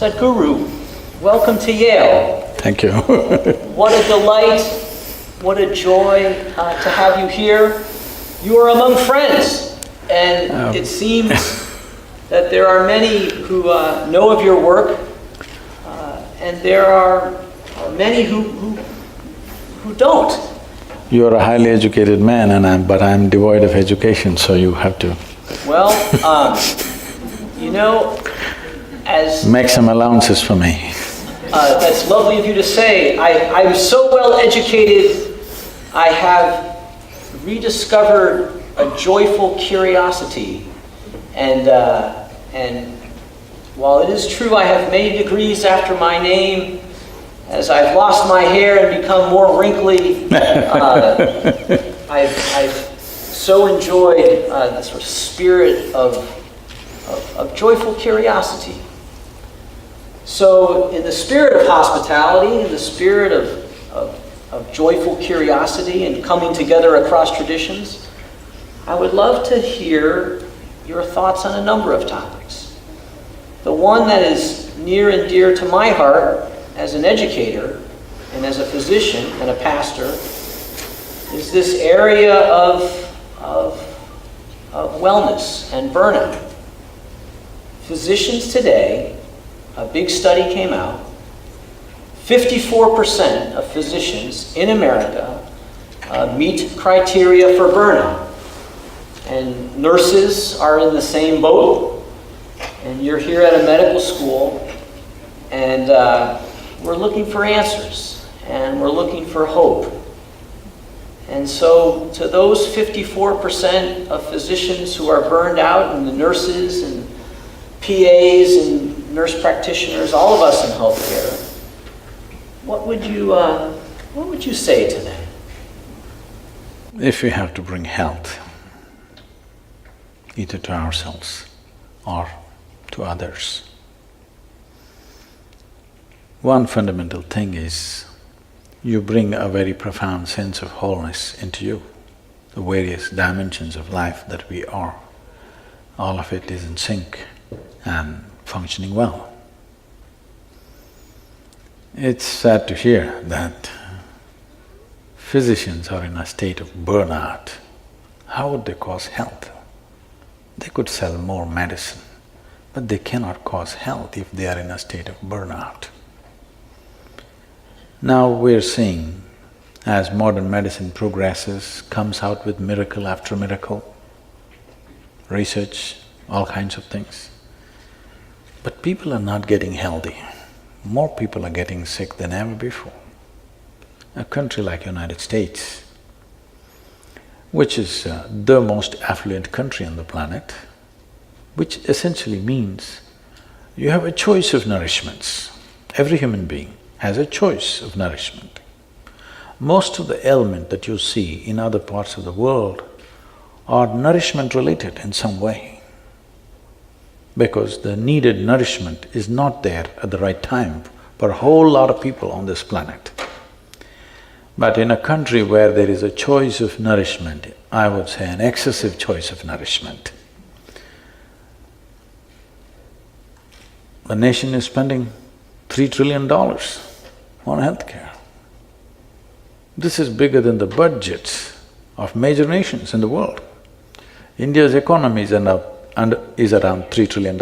Sadhguru, welcome to Yale. Thank you. What a delight, what a joy to have you here. You are among friends, and it seems that there are many who know of your work, and there are many who don't. You are a highly educated man, but I'm devoid of education, so you have to… Well, you know, as… Make some allowances for me. That's lovely of you to say. I'm so well educated, I have rediscovered a joyful curiosity. And while it is true I have many degrees after my name, as I've lost my hair and become more wrinkly, I've so enjoyed the sort of spirit of joyful curiosity. So in the spirit of hospitality, in the spirit of joyful curiosity and coming together across traditions, I would love to hear your thoughts on a number of topics. The one that is near and dear to my heart as an educator and as a physician and a pastor is this area of wellness and burnout. Physicians today, a big study came out, 54% of physicians in America meet criteria for burnout. And nurses are in the same boat. And you're here at a medical school, and we're looking for answers, and we're looking for hope. And so to those 54% of physicians who are burned out, and the nurses and PAs and nurse practitioners, all of us in healthcare, what would you say to them? If we have to bring health, either to ourselves or to others, one fundamental thing is you bring a very profound sense of wholeness into you, the various dimensions of life that we are. All of it is in sync and functioning well. It's sad to hear that physicians are in a state of burnout. How would they cause health? They could sell more medicine, but they cannot cause health if they are in a state of burnout. Now we're seeing, as modern medicine progresses, comes out with miracle after miracle, research, all kinds of things. But people are not getting healthy. More people are getting sick than ever before. A country like United States, which is the most affluent country on the planet, which essentially means you have a choice of nourishments. Every human being has a choice of nourishment. Most of the ailments that you see in other parts of the world are nourishment related in some way, because the needed nourishment is not there at the right time for a whole lot of people on this planet. But in a country where there is a choice of nourishment, I would say an excessive choice of nourishment, the nation is spending $3 trillion on healthcare. This is bigger than the budgets of major nations in the world. India's economy is around $3 trillion.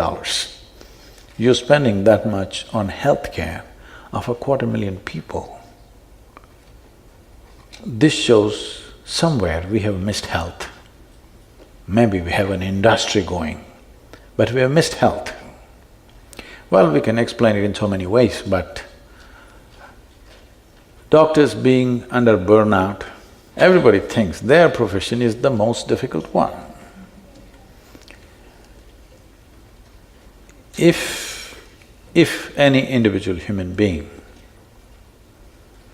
You're spending that much on healthcare of 250,000 people. This shows somewhere we have missed health. Maybe we have an industry going, but we have missed health. Well, we can explain it in so many ways, but doctors being under burnout, everybody thinks their profession is the most difficult one. If any individual human being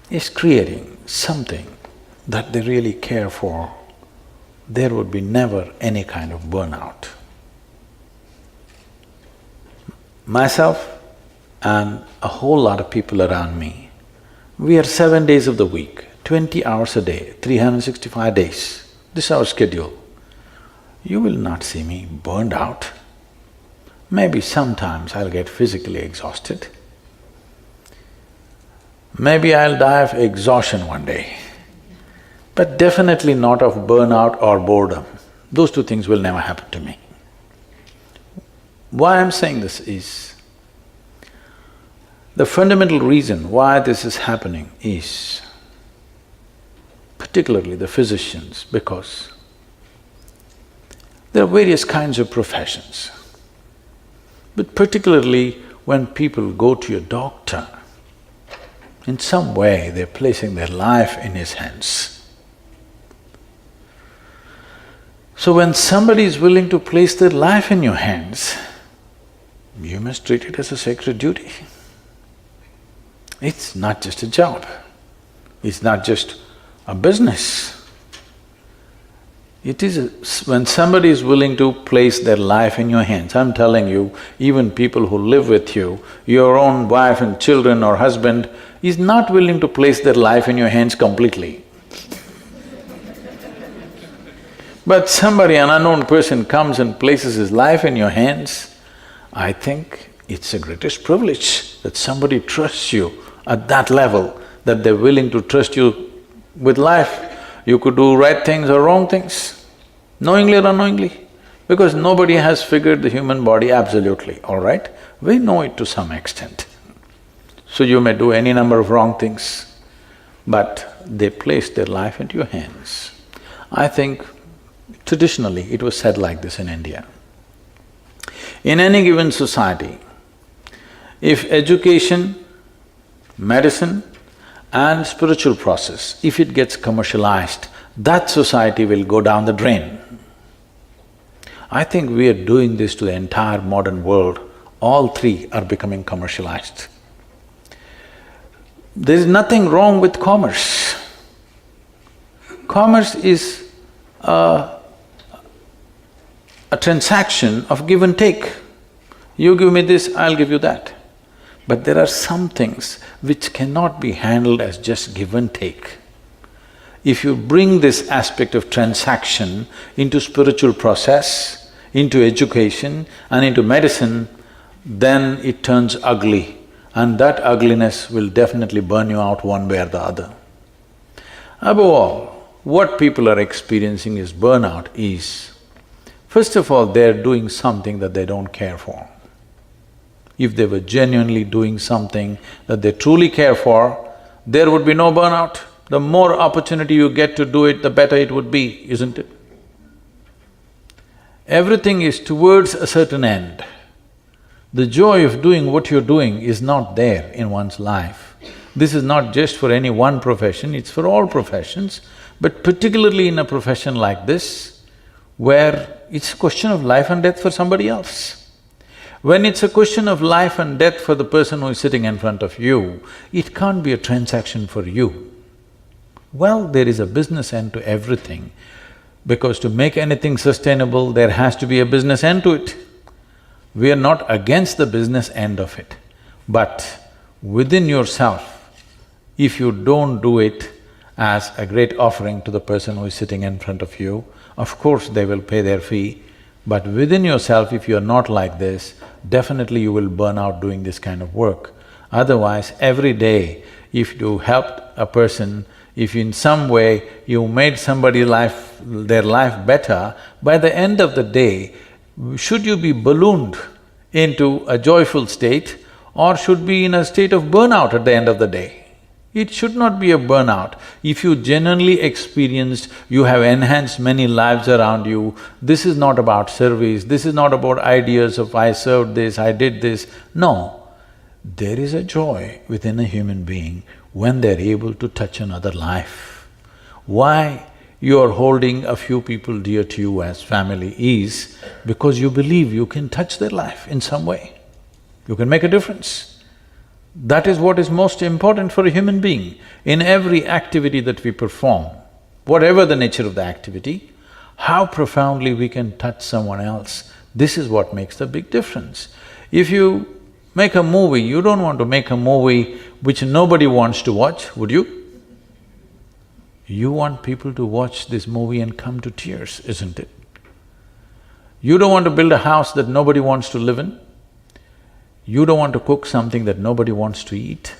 is creating something that they really care for, there would be never any kind of burnout. Myself and a whole lot of people around me, we are 7 days of the week, 20 hours a day, 365 days. This is our schedule. You will not see me burned out. Maybe sometimes I'll get physically exhausted. Maybe I'll die of exhaustion one day, but definitely not of burnout or boredom. Those two things will never happen to me. Why I'm saying this is, the fundamental reason why this is happening is particularly the physicians, because there are various kinds of professions. But particularly when people go to a doctor, in some way they're placing their life in his hands. So when somebody is willing to place their life in your hands, you must treat it as a sacred duty. It's not just a job, it's not just a business. It is when somebody is willing to place their life in your hands, I'm telling you, even people who live with you, your own wife and children or husband is not willing to place their life in your hands completely. But somebody, an unknown person comes and places his life in your hands, I think it's the greatest privilege that somebody trusts you at that level, that they're willing to trust you with life. You could do right things or wrong things, knowingly or unknowingly, because nobody has figured the human body absolutely, all right? We know it to some extent. So you may do any number of wrong things, but they place their life into your hands. I think traditionally it was said like this in India. In any given society, if education, medicine and spiritual process, if it gets commercialized, that society will go down the drain. I think we are doing this to the entire modern world. All three are becoming commercialized. There is nothing wrong with commerce. Commerce is a transaction of give and take. You give me this, I'll give you that. But there are some things which cannot be handled as just give and take. If you bring this aspect of transaction into spiritual process, into education and into medicine, then it turns ugly, and that ugliness will definitely burn you out one way or the other. Above all, what people are experiencing is burnout is, first of all, they're doing something that they don't care for. If they were genuinely doing something that they truly care for, there would be no burnout. The more opportunity you get to do it, the better it would be, isn't it? Everything is towards a certain end. The joy of doing what you're doing is not there in one's life. This is not just for any one profession, it's for all professions, but particularly in a profession like this, where it's a question of life and death for somebody else. When it's a question of life and death for the person who is sitting in front of you, it can't be a transaction for you. Well, there is a business end to everything, because to make anything sustainable, there has to be a business end to it. We are not against the business end of it, but within yourself, if you don't do it as a great offering to the person who is sitting in front of you, of course they will pay their fee, but within yourself, if you're not like this, definitely you will burn out doing this kind of work. Otherwise, every day, if you helped a person, if in some way you made somebody's life… their life better, by the end of the day, should you be ballooned into a joyful state or should be in a state of burnout at the end of the day? It should not be a burnout. If you genuinely experienced, you have enhanced many lives around you, this is not about service, this is not about ideas of I served this, I did this. No, there is a joy within a human being when they're able to touch another life. Why you are holding a few people dear to you as family is because you believe you can touch their life in some way, you can make a difference. That is what is most important for a human being. In every activity that we perform, whatever the nature of the activity, how profoundly we can touch someone else, this is what makes the big difference. If you make a movie, you don't want to make a movie which nobody wants to watch, would you? You want people to watch this movie and come to tears, isn't it? You don't want to build a house that nobody wants to live in. You don't want to cook something that nobody wants to eat.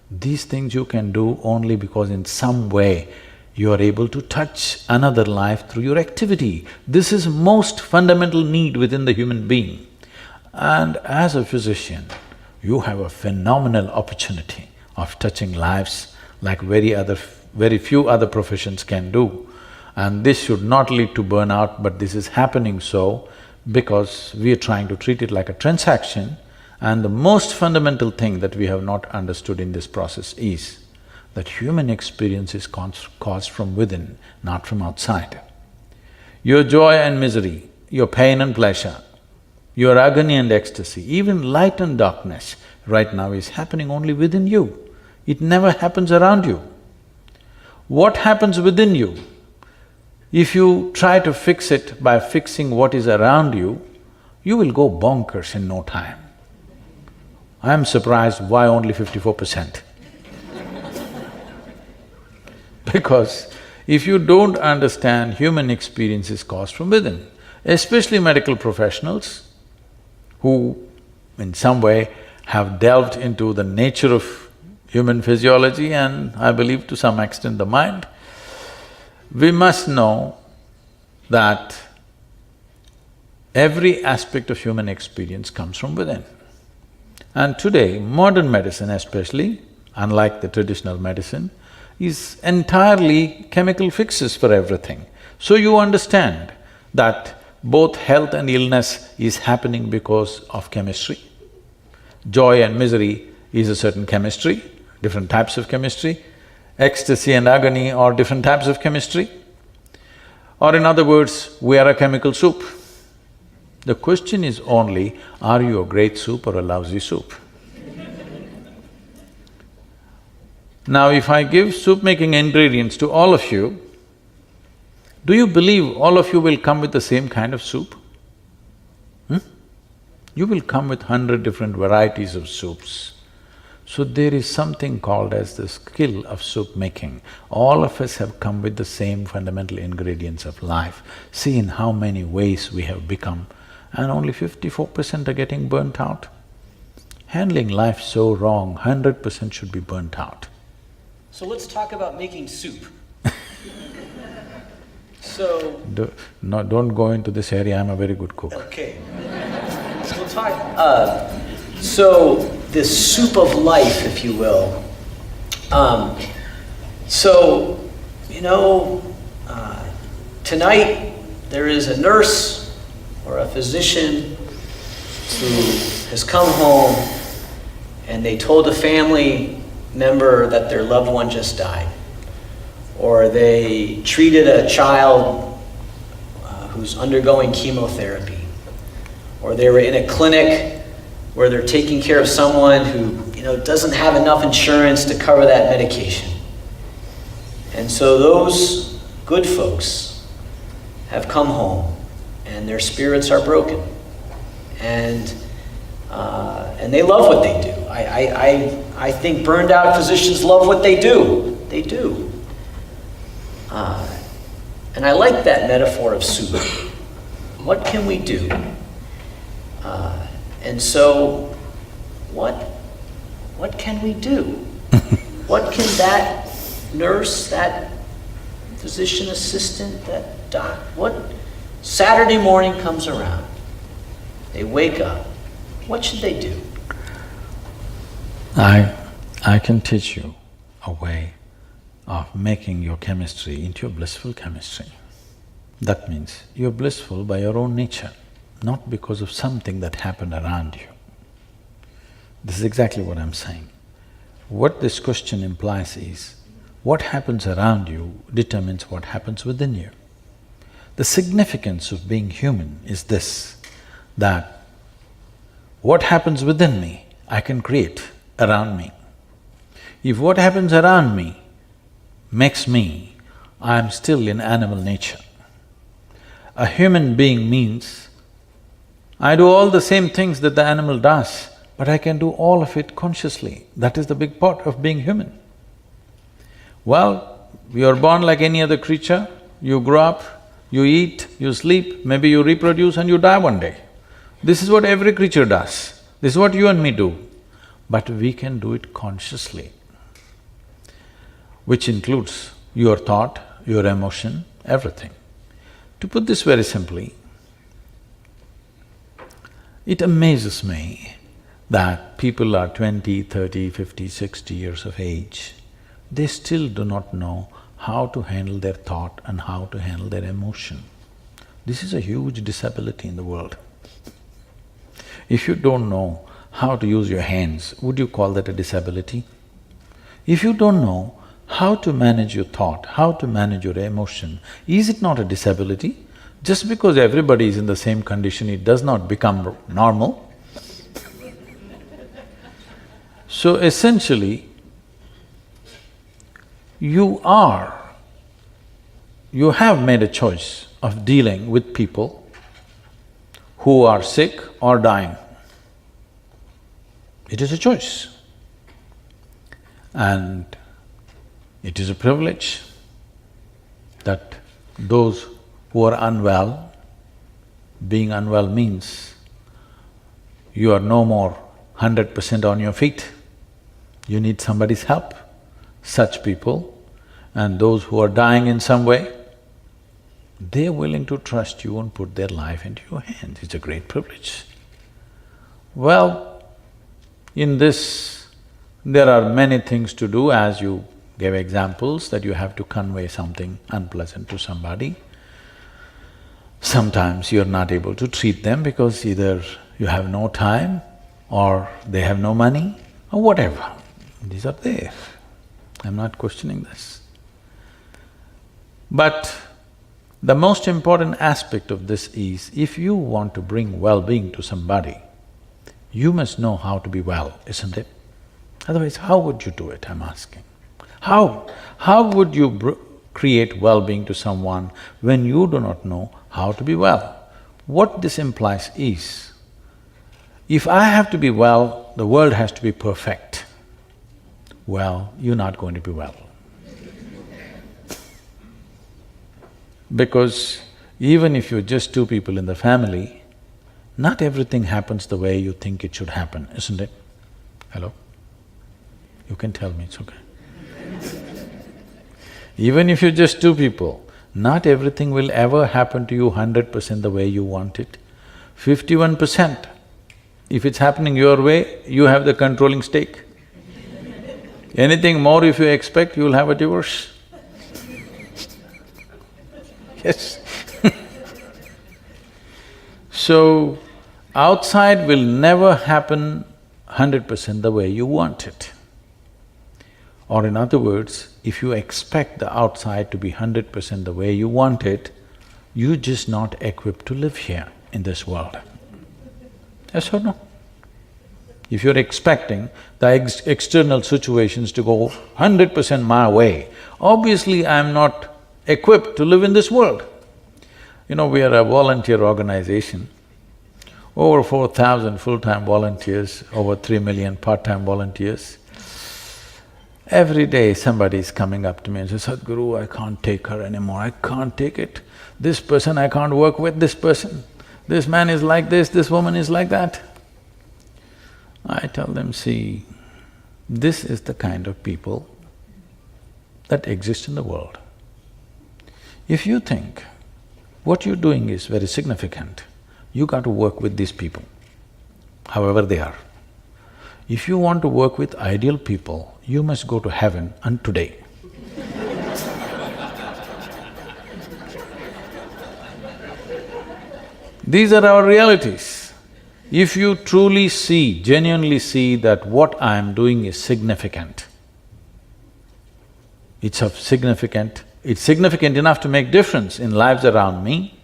These things you can do only because in some way you are able to touch another life through your activity. This is most fundamental need within the human being. And as a physician, you have a phenomenal opportunity of touching lives like very few other professions can do. And this should not lead to burnout, but this is happening so because we are trying to treat it like a transaction. And the most fundamental thing that we have not understood in this process is that human experience is caused from within, not from outside. Your joy and misery, your pain and pleasure, your agony and ecstasy, even light and darkness right now is happening only within you. It never happens around you. What happens within you? If you try to fix it by fixing what is around you, you will go bonkers in no time. I am surprised why only 54%. Because if you don't understand human experience is caused from within, especially medical professionals who in some way have delved into the nature of human physiology and I believe to some extent the mind, we must know that every aspect of human experience comes from within. And today, modern medicine especially, unlike the traditional medicine, is entirely chemical fixes for everything. So you understand that both health and illness is happening because of chemistry. Joy and misery is a certain chemistry, different types of chemistry. Ecstasy and agony are different types of chemistry. Or in other words, we are a chemical soup. The question is only, are you a great soup or a lousy soup? Now if I give soup-making ingredients to all of you, do you believe all of you will come with the same kind of soup? You will come with 100 different varieties of soups. So there is something called as the skill of soup making. All of us have come with the same fundamental ingredients of life. See in how many ways we have become, and only 54% are getting burnt out. Handling life so wrong, 100% should be burnt out. So let's talk about making soup. Don't go into this area, I'm a very good cook. Okay. So we'll talk… so this soup of life, if you will. Tonight there is a nurse or a physician who has come home and they told a family member that their loved one just died. Or they treated a child who's undergoing chemotherapy. Or they were in a clinic where they're taking care of someone who, doesn't have enough insurance to cover that medication. And so those good folks have come home and their spirits are broken. And they love what they do. I think burned out physicians love what they do. They do. And I like that metaphor of soup. What can we do? And so, what can we do? What can that nurse, that physician assistant, that doc, what… Saturday morning comes around, they wake up, what should they do? I can teach you a way of making your chemistry into a blissful chemistry. That means you're blissful by your own nature, not because of something that happened around you. This is exactly what I'm saying. What this question implies is, what happens around you determines what happens within you. The significance of being human is this, that what happens within me, I can create around me. If what happens around me makes me, I am still in animal nature. A human being means I do all the same things that the animal does, but I can do all of it consciously. That is the big part of being human. Well, you're born like any other creature, you grow up, You eat, you sleep, maybe you reproduce and you die one day. This is what every creature does. This is what you and me do. But we can do it consciously, which includes your thought, your emotion, everything. To put this very simply, it amazes me that people are 20, 30, 50, 60 years of age, they still do not know how to handle their thought and how to handle their emotion. This is a huge disability in the world. If you don't know how to use your hands, would you call that a disability? If you don't know how to manage your thought, how to manage your emotion, is it not a disability? Just because everybody is in the same condition, it does not become normal. So essentially, you have made a choice of dealing with people who are sick or dying. It is a choice. And it is a privilege that those who are unwell, being unwell means you are no more 100% on your feet. You need somebody's help. Such people and those who are dying in some way, they're willing to trust you and put their life into your hands. It's a great privilege. Well, in this, there are many things to do, as you gave examples that you have to convey something unpleasant to somebody. Sometimes you're not able to treat them because either you have no time or they have no money or whatever. These are there. I'm not questioning this. But the most important aspect of this is, if you want to bring well-being to somebody, you must know how to be well, isn't it? Otherwise, how would you do it, I'm asking? How would you create well-being to someone when you do not know how to be well? What this implies is, if I have to be well, the world has to be perfect. Well, you're not going to be well. Because even if you're just two people in the family, not everything happens the way you think it should happen, isn't it? Hello? You can tell me, it's okay. Even if you're just two people, not everything will ever happen to you 100% the way you want it. 51%, if it's happening your way, you have the controlling stake. Anything more if you expect, you'll have a divorce. Yes. So, outside will never happen 100% the way you want it. Or in other words, if you expect the outside to be 100% the way you want it, you're just not equipped to live here in this world. Yes or no? If you're expecting the external situations to go 100% my way, obviously I'm not equipped to live in this world. You know, we are a volunteer organization, over 4,000 full-time volunteers, over 3 million part-time volunteers. Every day somebody is coming up to me and says, Sadhguru, I can't take her anymore, I can't take it. This person, I can't work with this person. This man is like this woman is like that. I tell them, see, this is the kind of people that exist in the world. If you think what you're doing is very significant, you got to work with these people, however they are. If you want to work with ideal people, you must go to heaven and today. These are our realities. If you truly see, genuinely see that what I am doing is significant, it's significant enough to make difference in lives around me,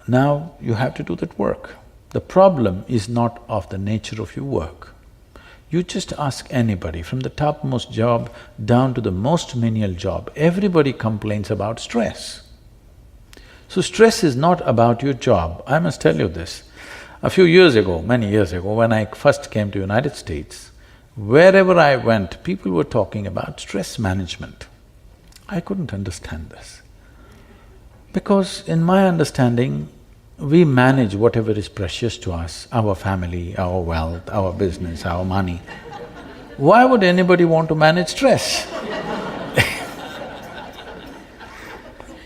now you have to do that work. The problem is not of the nature of your work. You just ask anybody, from the topmost job down to the most menial job, everybody complains about stress. So stress is not about your job. I must tell you this. A few years ago, many years ago, when I first came to United States, wherever I went, people were talking about stress management. I couldn't understand this. Because in my understanding, we manage whatever is precious to us, our family, our wealth, our business, our money. Why would anybody want to manage stress?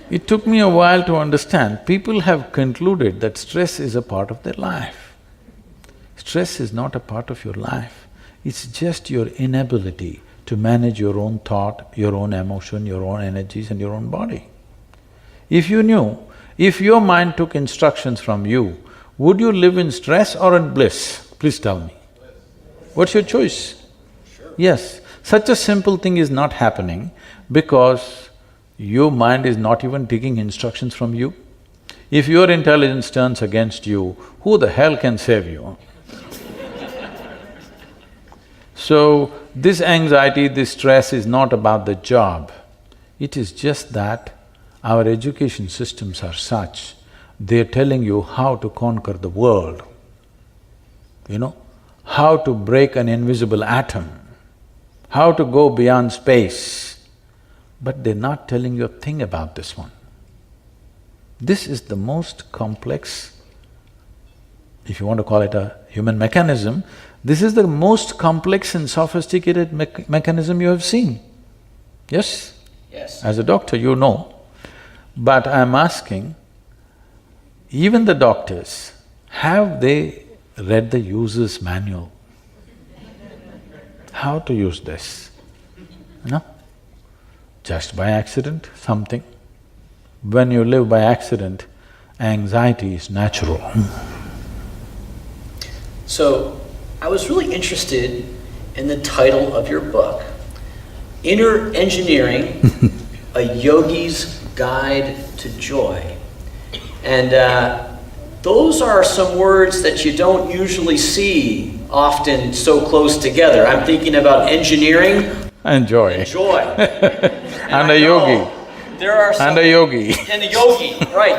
It took me a while to understand. People have concluded that stress is a part of their life. Stress is not a part of your life. It's just your inability to manage your own thought, your own emotion, your own energies and your own body. If you knew, if your mind took instructions from you, would you live in stress or in bliss? Please tell me. What's your choice? Sure. Yes, such a simple thing is not happening because your mind is not even taking instructions from you. If your intelligence turns against you, who the hell can save you? So, this anxiety, this stress is not about the job. It is just that our education systems are such, they're telling you how to conquer the world, how to break an invisible atom, how to go beyond space. But they're not telling you a thing about this one. This is the most complex, if you want to call it a human mechanism, this is the most complex and sophisticated mechanism you have seen. Yes? Yes. As a doctor, you know. But I'm asking, even the doctors, have they read the user's manual? How to use this? No? Just by accident, something. When you live by accident, anxiety is natural. So, I was really interested in the title of your book, Inner Engineering, A Yogi's Guide to Joy. And those are some words that you don't usually see often so close together. I'm thinking about engineering And joy. and joy. And a yogi. There are some… And a yogi. And a yogi, right.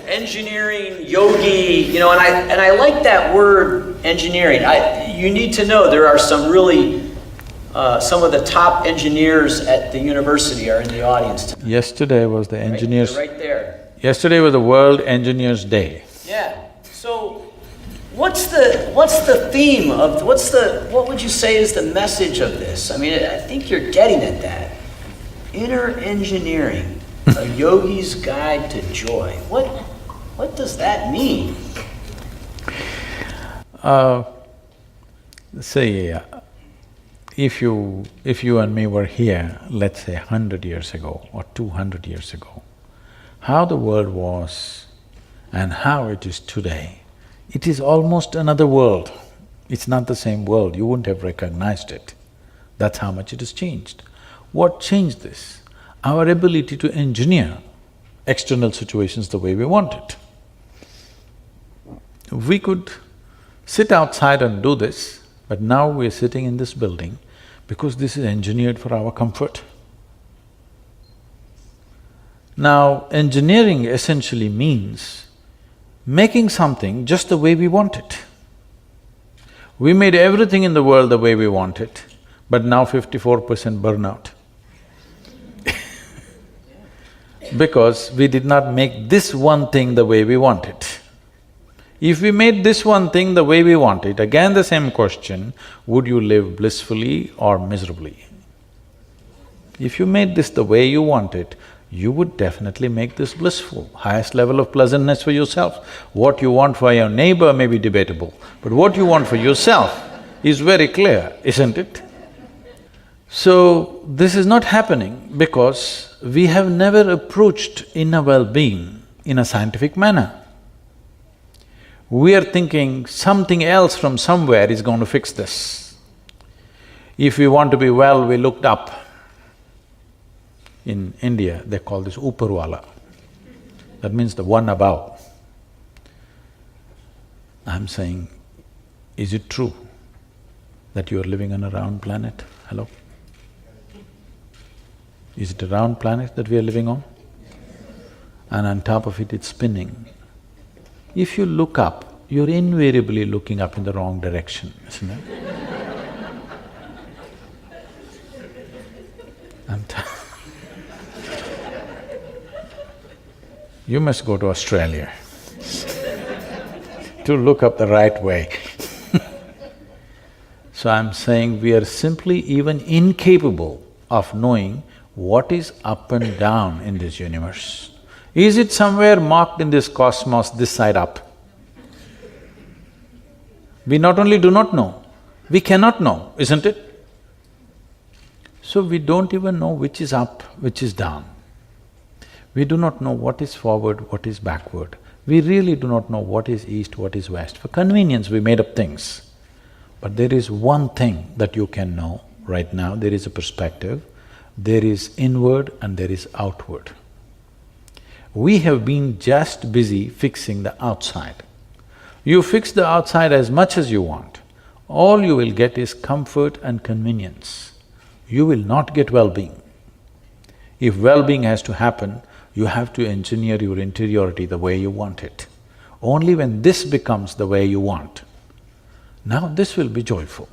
Engineering, yogi, and I like that word, engineering. You need to know there are some really… some of the top engineers at the university are in the audience tonight. Yesterday was the engineers… Right there. Yesterday was the World Engineers Day. Yeah. So, what's the theme of… what would you say is the message of this? I mean, I think you're getting at that. Inner engineering, a yogi's guide to joy. What does that mean? Say, if you and me were here, let's say 100 years ago or 200 years ago, how the world was and how it is today, it is almost another world. It's not the same world, you wouldn't have recognized it. That's how much it has changed. What changed this? Our ability to engineer external situations the way we want it. We could sit outside and do this, but now we're sitting in this building because this is engineered for our comfort. Now, engineering essentially means making something just the way we want it. We made everything in the world the way we want it, but now 54% burnout. Because we did not make this one thing the way we want it. If we made this one thing the way we want it, again the same question, would you live blissfully or miserably? If you made this the way you want it, you would definitely make this blissful, highest level of pleasantness for yourself. What you want for your neighbor may be debatable, but what you want for yourself is very clear, isn't it? So, this is not happening because we have never approached inner well-being in a scientific manner. We are thinking something else from somewhere is going to fix this. If we want to be well, we looked up. In India, they call this Uparwala. That means the one above. I'm saying, is it true that you are living on a round planet? Hello? Is it a round planet that we are living on? And on top of it, it's spinning. If you look up, you're invariably looking up in the wrong direction, isn't it? You must go to Australia to look up the right way. So I'm saying we are simply even incapable of knowing what is up and down in this universe. Is it somewhere marked in this cosmos, this side up? We not only do not know, we cannot know, isn't it? So we don't even know which is up, which is down. We do not know what is forward, what is backward. We really do not know what is east, what is west. For convenience, we made up things. But there is one thing that you can know right now, there is a perspective, there is inward and there is outward. We have been just busy fixing the outside. You fix the outside as much as you want, all you will get is comfort and convenience. You will not get well-being. If well-being has to happen, you have to engineer your interiority the way you want it. Only when this becomes the way you want, now this will be joyful.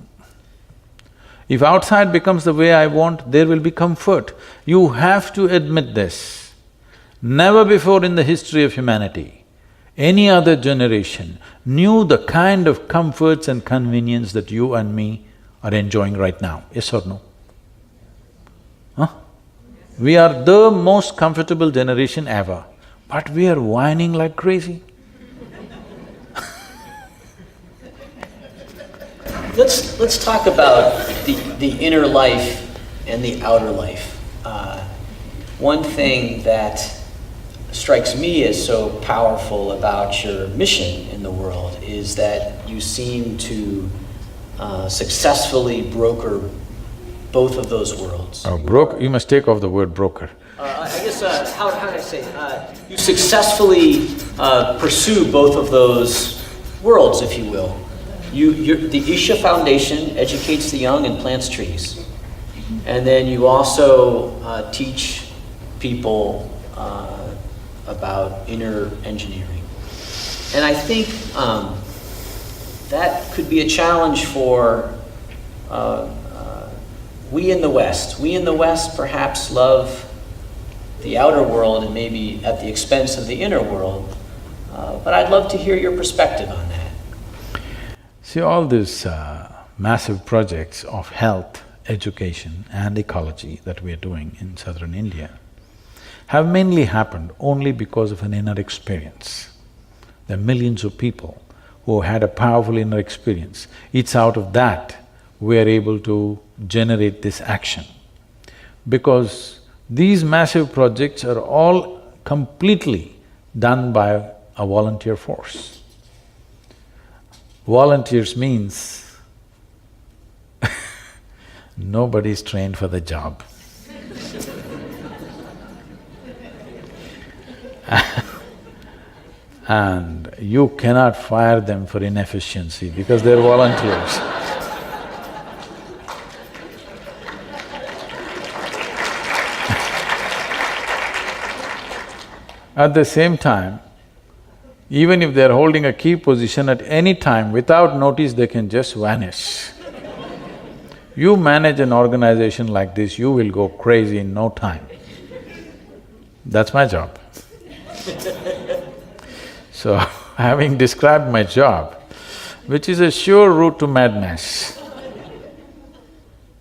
If outside becomes the way I want, there will be comfort. You have to admit this. Never before in the history of humanity, any other generation knew the kind of comforts and convenience that you and me are enjoying right now, yes or no? Huh? We are the most comfortable generation ever, but we are whining like crazy. Let's talk about the inner life and the outer life. One thing that strikes me as so powerful about your mission in the world is that you seem to successfully broker both of those worlds. Oh, you must take off the word broker. I guess, how do I say, you successfully pursue both of those worlds, if you will. The Isha Foundation educates the young and plants trees. And then you also teach people about inner engineering. And I think that could be a challenge for we in the West. We in the West perhaps love the outer world and maybe at the expense of the inner world. But I'd love to hear your perspective on that. See, all these massive projects of health, education and ecology that we are doing in southern India have mainly happened only because of an inner experience. There are millions of people who had a powerful inner experience. It's out of that we are able to generate this action. Because these massive projects are all completely done by a volunteer force. Volunteers means nobody's trained for the job. And you cannot fire them for inefficiency because they're volunteers. At the same time, even if they're holding a key position at any time, without notice they can just vanish. You manage an organization like this, you will go crazy in no time. That's my job. So, having described my job, which is a sure route to madness,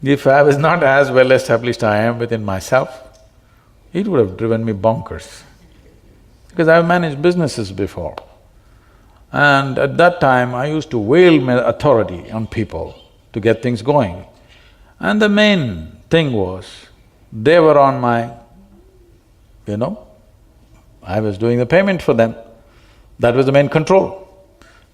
if I was not as well established I am within myself, it would have driven me bonkers. Because I've managed businesses before. And at that time, I used to wield my authority on people to get things going. And the main thing was, they were on my… I was doing the payment for them. That was the main control.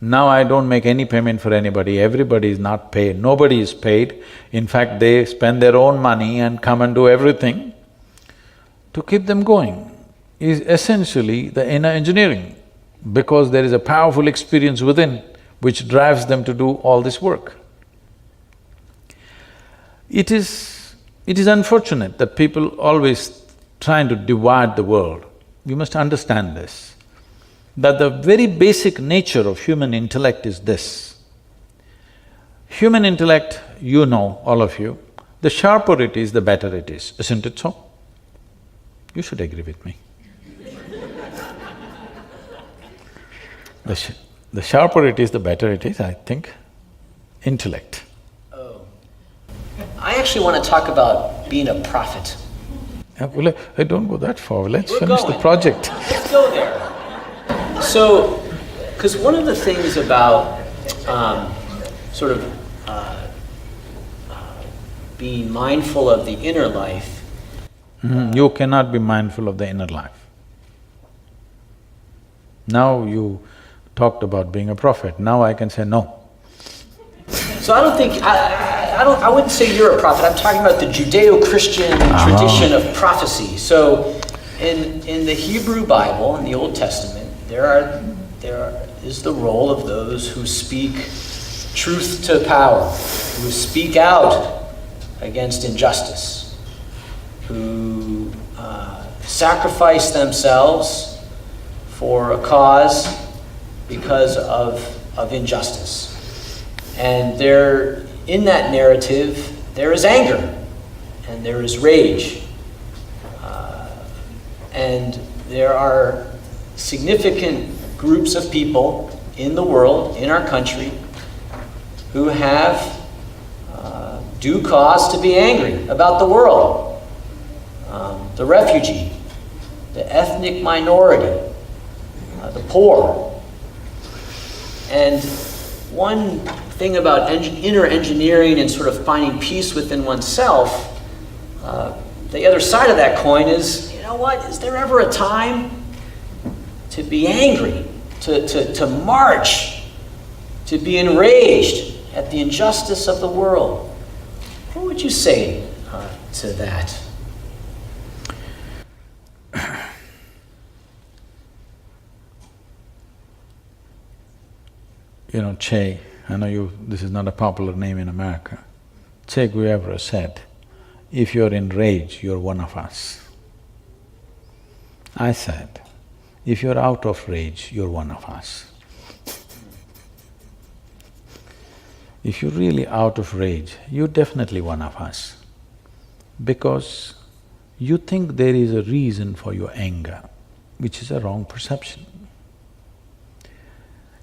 Now I don't make any payment for anybody, everybody is not paid, nobody is paid. In fact, they spend their own money and come and do everything. To keep them going is essentially the inner engineering, because there is a powerful experience within which drives them to do all this work. It is unfortunate that people always trying to divide the world. We must understand this, that the very basic nature of human intellect is this. Human intellect, you know, all of you, the sharper it is, the better it is, isn't it so? You should agree with me. The sharper it is, the better it is, I think. Intellect. Oh. I actually want to talk about being a prophet. Well, don't go that far. Let's We're finish going. the project. Let's go there. So, because one of the things about sort of being mindful of the inner life… You cannot be mindful of the inner life. Now you talked about being a prophet, now I can say no. So I don't think… I wouldn't say you're a prophet, I'm talking about the Judeo-Christian tradition of prophecy. So in the Hebrew Bible, in the Old Testament, there is the role of those who speak truth to power, who speak out against injustice, who sacrifice themselves for a cause because of injustice. And there, in that narrative, there is anger and there is rage. And there are significant groups of people in the world, in our country, who have due cause to be angry about the world. The refugee, the ethnic minority, the poor. And one thing about inner engineering and sort of finding peace within oneself, the other side of that coin is, you know what, is there ever a time to be angry, to march, to be enraged at the injustice of the world? What would you say to that? You know, Che, I know this is not a popular name in America. Che Guevara said, if you're in rage, you're one of us. I said, if you're out of rage, you're one of us. If you're really out of rage, you're definitely one of us, because you think there is a reason for your anger, which is a wrong perception.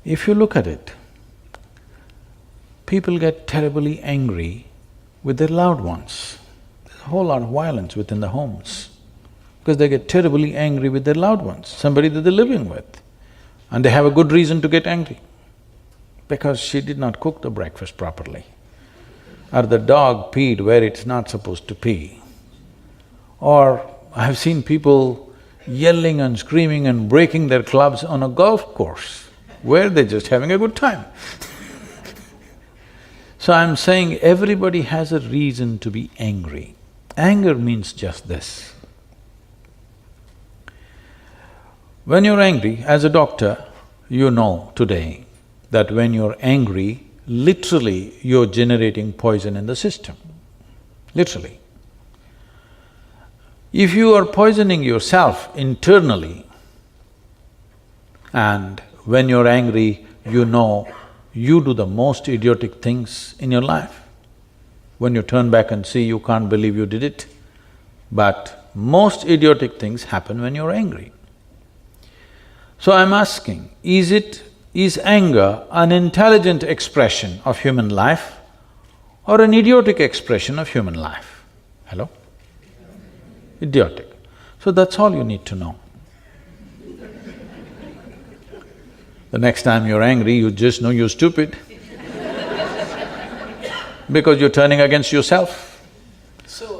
If you look at it, people get terribly angry with their loved ones. There's a whole lot of violence within the homes because they get terribly angry with their loved ones, somebody that they're living with, and they have a good reason to get angry because she did not cook the breakfast properly, or the dog peed where it's not supposed to pee. Or I've seen people yelling and screaming and breaking their clubs on a golf course where they're just having a good time. So I'm saying everybody has a reason to be angry. Anger means just this. When you're angry, as a doctor, you know today that when you're angry, literally you're generating poison in the system, literally. If you are poisoning yourself internally, and when you're angry, you know you do the most idiotic things in your life. When you turn back and see, you can't believe you did it. But most idiotic things happen when you're angry. So I'm asking, is anger an intelligent expression of human life or an idiotic expression of human life? Hello? Idiotic. So that's all you need to know. The next time you're angry, you just know you're stupid because you're turning against yourself.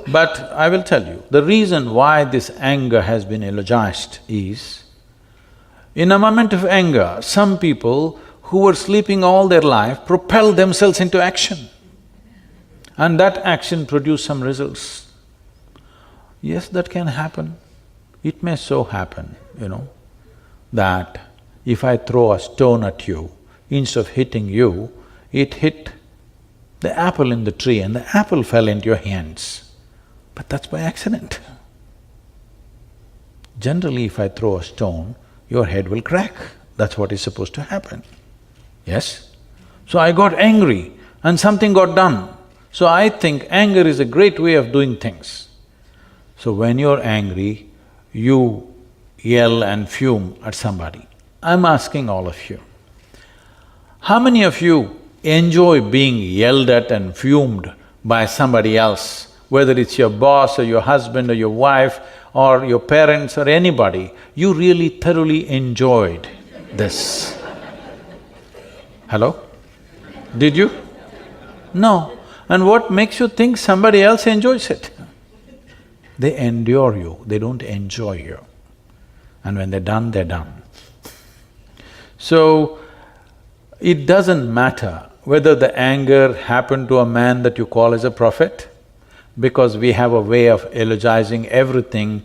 But I will tell you, the reason why this anger has been eulogized is, in a moment of anger, some people who were sleeping all their life propelled themselves into action, and that action produced some results. Yes, that can happen. It may so happen, that if I throw a stone at you, instead of hitting you, it hit the apple in the tree and the apple fell into your hands. But that's by accident. Generally, if I throw a stone, your head will crack. That's what is supposed to happen. Yes? So I got angry and something got done. So I think anger is a great way of doing things. So when you're angry, you yell and fume at somebody. I'm asking all of you, How many of you enjoy being yelled at and fumed by somebody else, whether it's your boss or your husband or your wife or your parents or anybody? You really thoroughly enjoyed this. Hello? Did you? No. And what makes you think somebody else enjoys it? They endure you, they don't enjoy you. And when they're done, they're done. So, it doesn't matter whether the anger happened to a man that you call as a prophet, because we have a way of eulogizing everything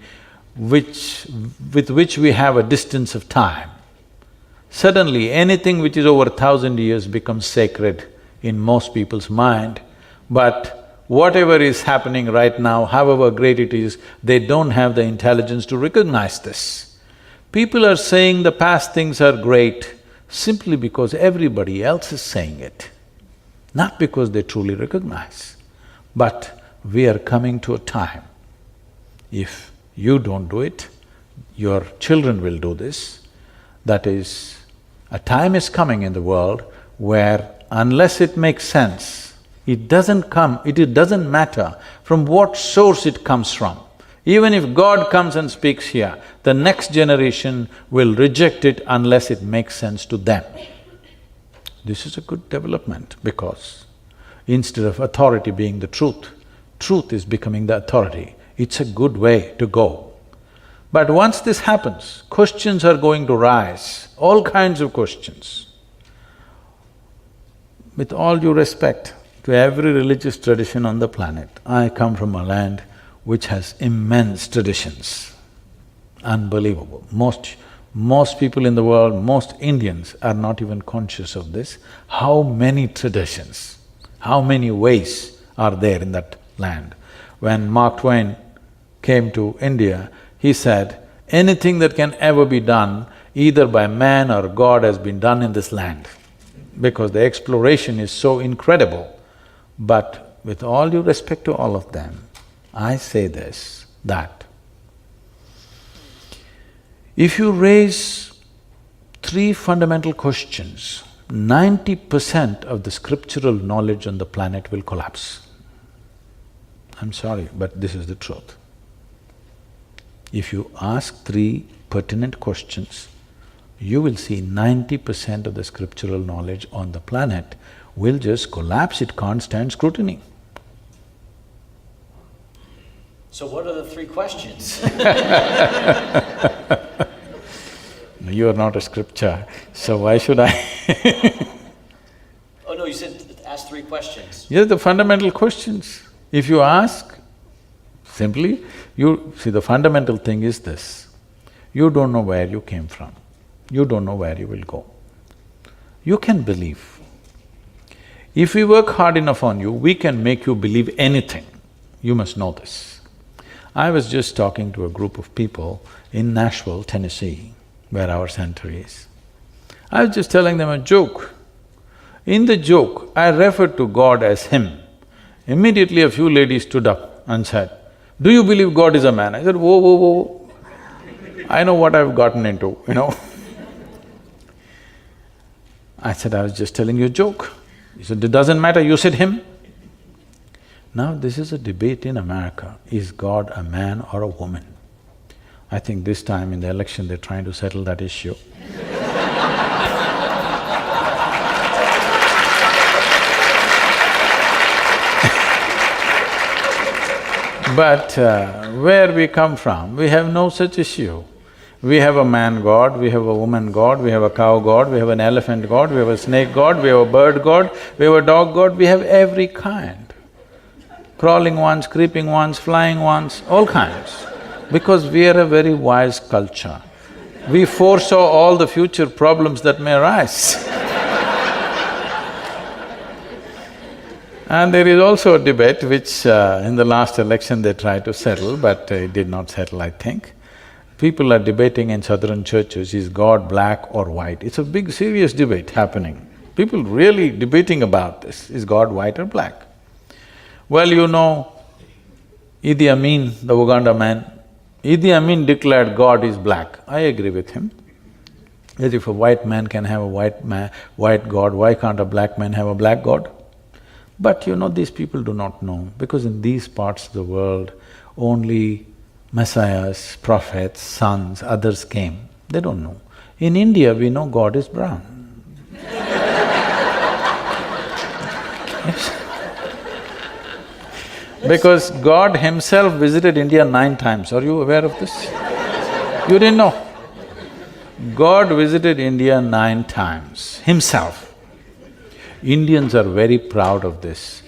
with which we have a distance of time. Suddenly, anything which is over 1,000 years becomes sacred in most people's mind, but whatever is happening right now, however great it is, they don't have the intelligence to recognize this. People are saying the past things are great simply because everybody else is saying it, not because they truly recognize. But we are coming to a time, if you don't do it, your children will do this. That is, a time is coming in the world where unless it makes sense, it doesn't matter from what source it comes from. Even if God comes and speaks here, the next generation will reject it unless it makes sense to them. This is a good development because instead of authority being the truth, truth is becoming the authority. It's a good way to go. But once this happens, questions are going to rise, all kinds of questions. With all due respect to every religious tradition on the planet, I come from a land which has immense traditions, unbelievable. Most people in the world, most Indians are not even conscious of this. How many traditions, how many ways are there in that land? When Mark Twain came to India, he said, anything that can ever be done either by man or God has been done in this land, because the exploration is so incredible. But with all due respect to all of them, I say this, that if you raise three fundamental questions, 90% of the scriptural knowledge on the planet will collapse. I'm sorry, but this is the truth. If you ask three pertinent questions, you will see 90% of the scriptural knowledge on the planet will just collapse, it can't stand scrutiny. So what are the three questions? You are not a scripture, so why should I? Oh no, you said ask three questions. Yes, the fundamental questions. If you ask, simply, the fundamental thing is this: you don't know where you came from, you don't know where you will go. You can believe. If we work hard enough on you, we can make you believe anything. You must know this. I was just talking to a group of people in Nashville, Tennessee, where our center is. I was just telling them a joke. In the joke, I referred to God as Him. Immediately a few ladies stood up and said, "Do you believe God is a man?" I said, "Whoa, whoa, whoa, I know what I've gotten into, you know." I said, "I was just telling you a joke." He said, "It doesn't matter, you said Him." Now this is a debate in America, is God a man or a woman? I think this time in the election they're trying to settle that issue. But where we come from, we have no such issue. We have a man god, we have a woman god, we have a cow god, we have an elephant god, we have a snake god, we have a bird god, we have a dog god, we have every kind. Crawling ones, creeping ones, flying ones, all kinds. Because we are a very wise culture. We foresaw all the future problems that may arise. And there is also a debate which in the last election they tried to settle, but it did not settle, I think. People are debating in southern churches, is God black or white? It's a big serious debate happening. People really debating about this, is God white or black? Well, you know, Idi Amin, the Uganda man, Idi Amin declared God is black. I agree with him. That if a white man can have a white god, why can't a black man have a black god? But you know, these people do not know, because in these parts of the world, only messiahs, prophets, sons, others came. They don't know. In India, we know God is brown. Yes. Because God himself visited India 9 times. Are you aware of this? You didn't know? God visited India 9 times, himself. Indians are very proud of this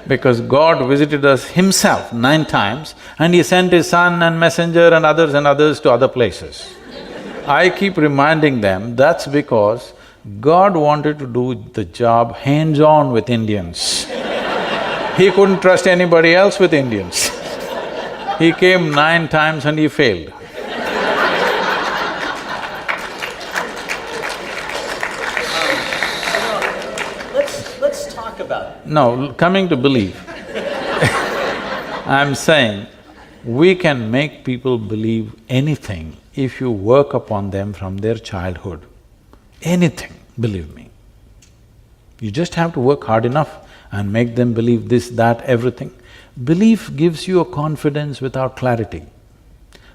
because God visited us himself 9 times and he sent his son and messenger and others to other places. I keep reminding them, that's because God wanted to do the job hands-on with Indians. He couldn't trust anybody else with Indians. He came 9 times and he failed. Let's talk about it. No, coming to belief, I'm saying we can make people believe anything if you work upon them from their childhood. Anything, believe me. You just have to work hard enough and make them believe this, that, everything. Belief gives you a confidence without clarity.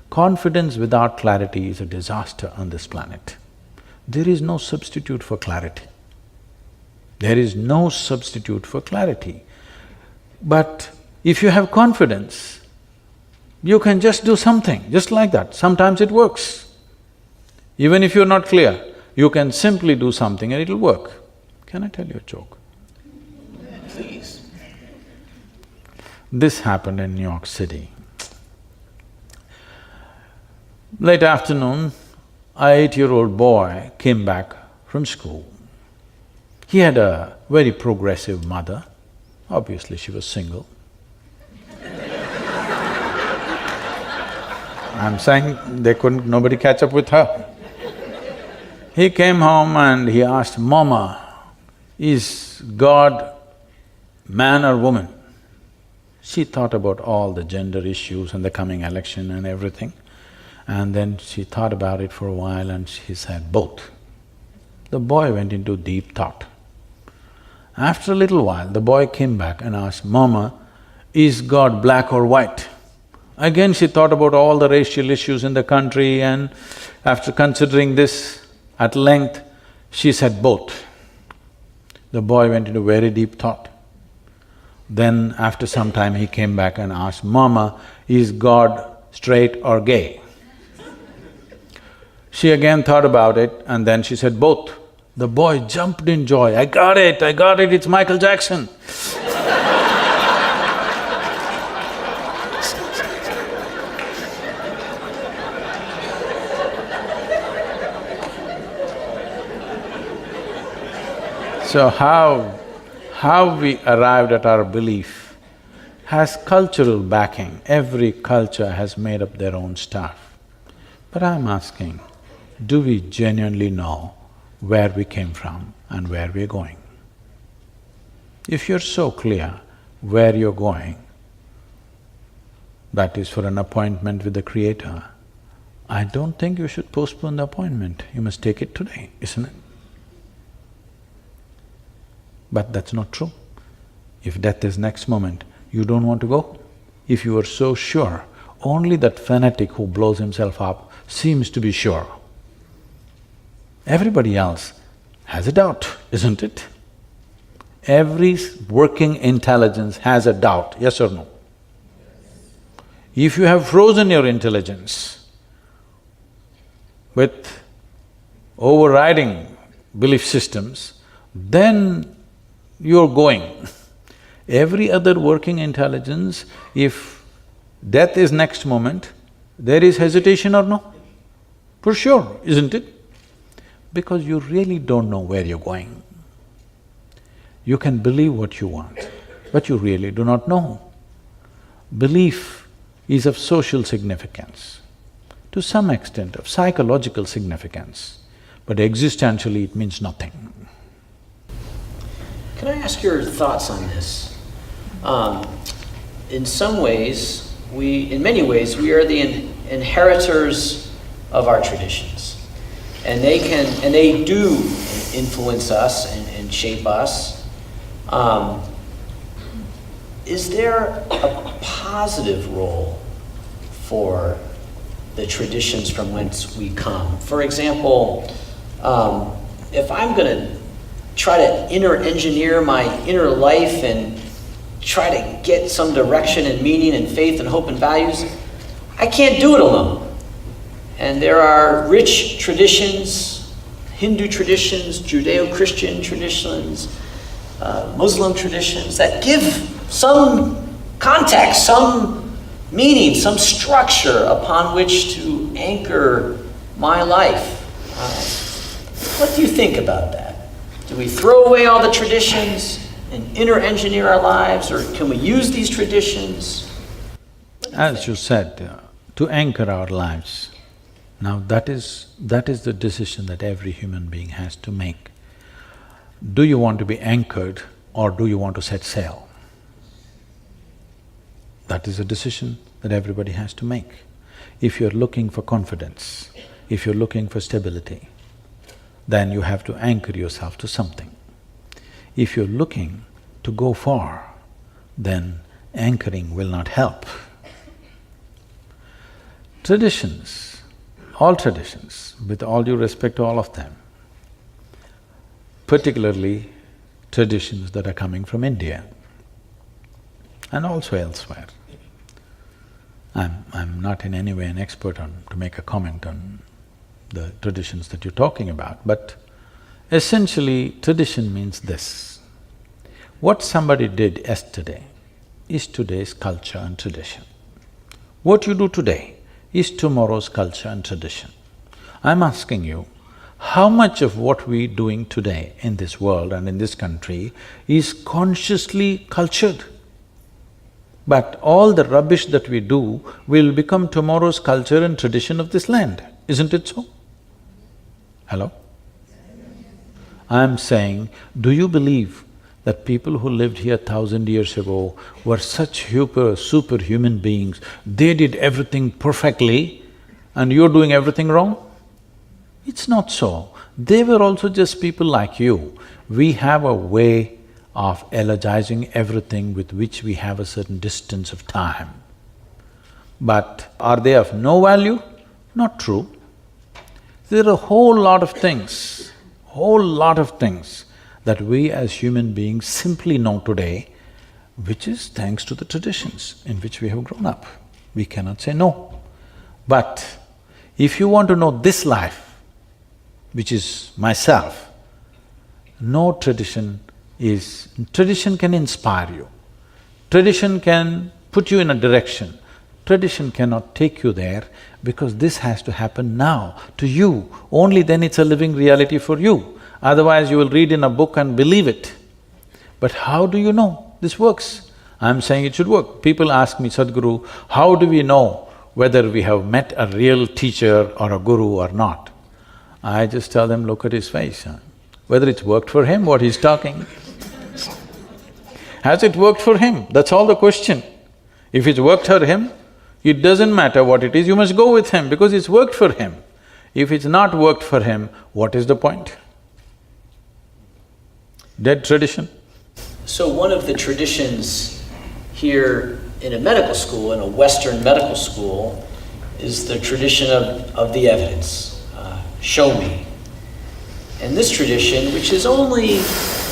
Confidence without clarity is a disaster on this planet. There is no substitute for clarity. There is no substitute for clarity. But if you have confidence, you can just do something, just like that. Sometimes it works. Even if you're not clear, you can simply do something and it'll work. Can I tell you a joke? Please. This happened in New York City. Late afternoon, an 8-year-old boy came back from school. He had a very progressive mother. Obviously, she was single. I'm saying nobody catch up with her. He came home and he asked, "Mama, is God man or woman?" She thought about all the gender issues and the coming election and everything. And then she thought about it for a while and she said, "Both." The boy went into deep thought. After a little while, the boy came back and asked, "Mama, is God black or white?" Again she thought about all the racial issues in the country, and after considering this at length, she said, "Both." The boy went into very deep thought. Then after some time he came back and asked, "Mama, is God straight or gay?" She again thought about it and then she said, "Both." The boy jumped in joy, I got it, it's Michael Jackson." So how we arrived at our belief has cultural backing. Every culture has made up their own stuff. But I'm asking, do we genuinely know where we came from and where we're going? If you're so clear where you're going, that is for an appointment with the Creator, I don't think you should postpone the appointment. You must take it today, isn't it? But that's not true. If death is next moment, you don't want to go. If you are so sure, only that fanatic who blows himself up seems to be sure. Everybody else has a doubt, isn't it? Every working intelligence has a doubt, yes or no? If you have frozen your intelligence with overriding belief systems, then you're going. Every other working intelligence, if death is next moment, there is hesitation or no? For sure, isn't it? Because you really don't know where you're going. You can believe what you want, but you really do not know. Belief is of social significance, to some extent of psychological significance, but existentially it means nothing. Can I ask your thoughts on this? In many ways, we are the inheritors of our traditions. and they do influence us and shape us. Is there a positive role for the traditions from whence we come? For example, if I'm going to try to inner engineer my inner life and try to get some direction and meaning and faith and hope and values, I can't do it alone. And there are rich traditions, Hindu traditions, Judeo-Christian traditions, Muslim traditions that give some context, some meaning, some structure upon which to anchor my life. What do you think about that? Do we throw away all the traditions and inner engineer our lives, or can we use these traditions? As you said, to anchor our lives, now that is the decision that every human being has to make. Do you want to be anchored or do you want to set sail? That is a decision that everybody has to make. If you're looking for confidence, if you're looking for stability, then you have to anchor yourself to something. If you're looking to go far, then anchoring will not help. Traditions, all traditions, with all due respect to all of them, particularly traditions that are coming from India and also elsewhere. I'm not in any way an expert to make a comment on the traditions that you're talking about, but essentially tradition means this. What somebody did yesterday is today's culture and tradition. What you do today is tomorrow's culture and tradition. I'm asking you, how much of what we're doing today in this world and in this country is consciously cultured? But all the rubbish that we do will become tomorrow's culture and tradition of this land, isn't it so? Hello? I'm saying, do you believe that people who lived here 1,000 years ago were such superhuman beings, they did everything perfectly and you're doing everything wrong? It's not so. They were also just people like you. We have a way of elogizing everything with which we have a certain distance of time. But are they of no value? Not true. There are a whole lot of things that we as human beings simply know today, which is thanks to the traditions in which we have grown up. We cannot say no. But if you want to know this life, which is myself, no tradition is… Tradition can inspire you, tradition can put you in a direction, tradition cannot take you there because this has to happen now to you, only then it's a living reality for you. Otherwise you will read in a book and believe it. But how do you know this works? I'm saying it should work. People ask me, Sadhguru, how do we know whether we have met a real teacher or a guru or not? I just tell them, look at his face, whether it's worked for him, what he's talking. Has it worked for him? That's all the question. If it's worked for him, it doesn't matter what it is, you must go with him because it's worked for him. If it's not worked for him, what is the point? Dead tradition. So one of the traditions here in a medical school, in a Western medical school, is the tradition of the evidence. Show me. And this tradition, which is only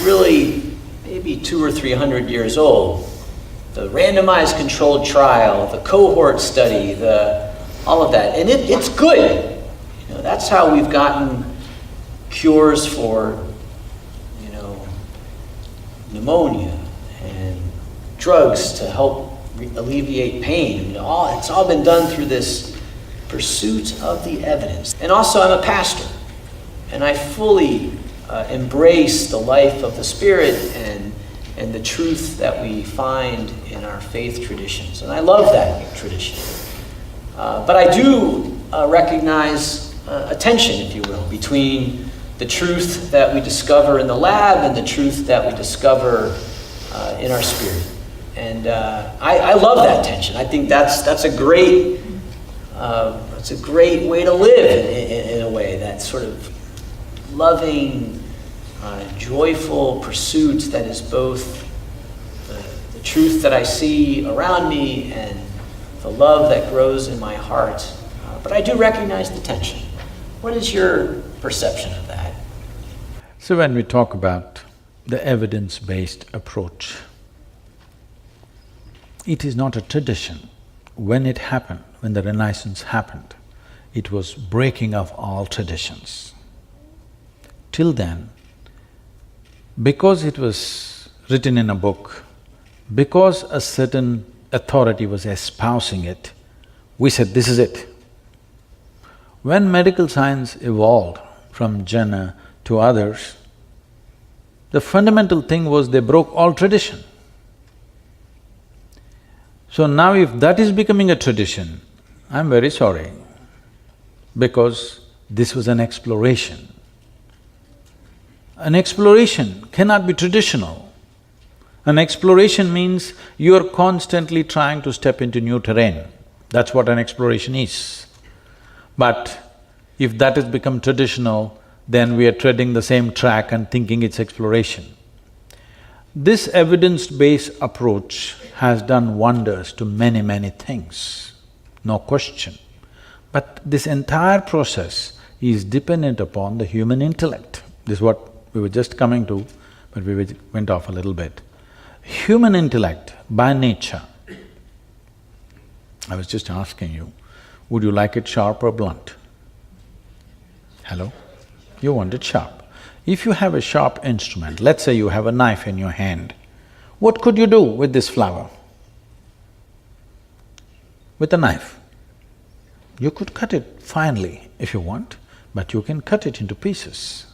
really maybe 200 or 300 years old, the randomized controlled trial, the cohort study, all of that, and it's good. You know, that's how we've gotten cures for, pneumonia and drugs to help alleviate pain. It's all been done through this pursuit of the evidence. And also I'm a pastor, and I fully embrace the life of the Spirit and the truth that we find in our faith traditions. And I love that tradition. But I do recognize a tension, if you will, between the truth that we discover in the lab and the truth that we discover in our spirit. And I love that tension. I think that's a great way to live in a way, that sort of loving, joyful pursuit that is both the truth that I see around me and the love that grows in my heart. But I do recognize the tension. What is your perception of that? So when we talk about the evidence-based approach, it is not a tradition. When it happened, when the Renaissance happened, it was breaking of all traditions. Till then, because it was written in a book, because a certain authority was espousing it, we said, this is it. When medical science evolved from Jenner to others, the fundamental thing was they broke all tradition. So now if that is becoming a tradition, I'm very sorry, because this was an exploration. An exploration cannot be traditional. An exploration means you're constantly trying to step into new terrain. That's what an exploration is. But if that has become traditional, then we are treading the same track and thinking it's exploration. This evidence-based approach has done wonders to many, many things, no question. But this entire process is dependent upon the human intellect. This is what we were just coming to, but we went off a little bit. Human intellect, by nature, I was just asking you, would you like it sharp or blunt? Hello? You want it sharp. If you have a sharp instrument, let's say you have a knife in your hand, what could you do with this flower? With a knife. You could cut it finely if you want, but you can cut it into pieces.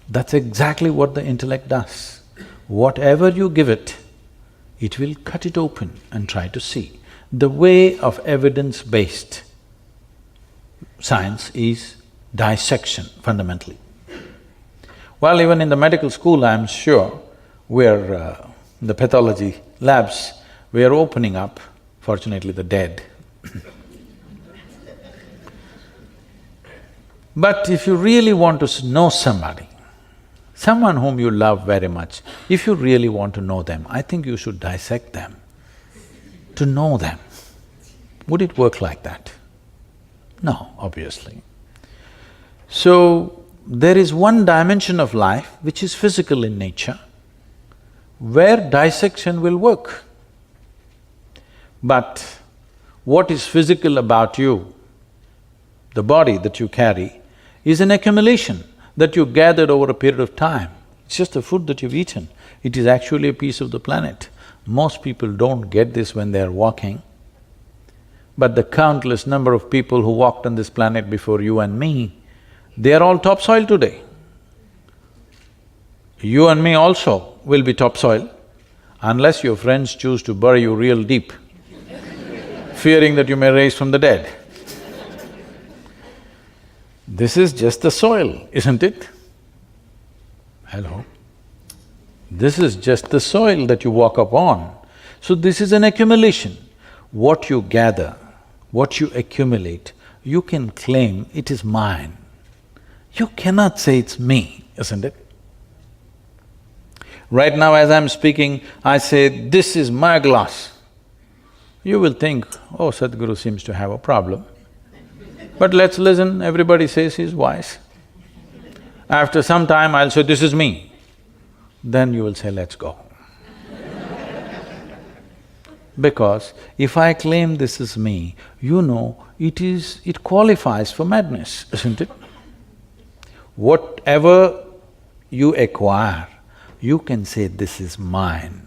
That's exactly what the intellect does. Whatever you give it, it will cut it open and try to see. The way of evidence-based science is dissection, fundamentally. Well, even in the medical school, I'm sure, we're the pathology labs, we are opening up, fortunately the dead. But if you really want to know somebody, someone whom you love very much, if you really want to know them, I think you should dissect them to know them. Would it work like that? No, obviously. So, there is one dimension of life which is physical in nature, where dissection will work. But what is physical about you, the body that you carry, is an accumulation that you gathered over a period of time. It's just the food that you've eaten. It is actually a piece of the planet. Most people don't get this when they're walking, but the countless number of people who walked on this planet before you and me, they are all topsoil today. You and me also will be topsoil, unless your friends choose to bury you real deep, fearing that you may rise from the dead. This is just the soil, isn't it? Hello? This is just the soil that you walk upon. So this is an accumulation. What you gather, what you accumulate, you can claim it is mine. You cannot say it's me, isn't it? Right now as I'm speaking, I say, this is my glass. You will think, oh, Sadhguru seems to have a problem. But let's listen, everybody says he's wise. After some time, I'll say, this is me. Then you will say, let's go. Because if I claim this is me, you know, it qualifies for madness, isn't it? Whatever you acquire, you can say, this is mine.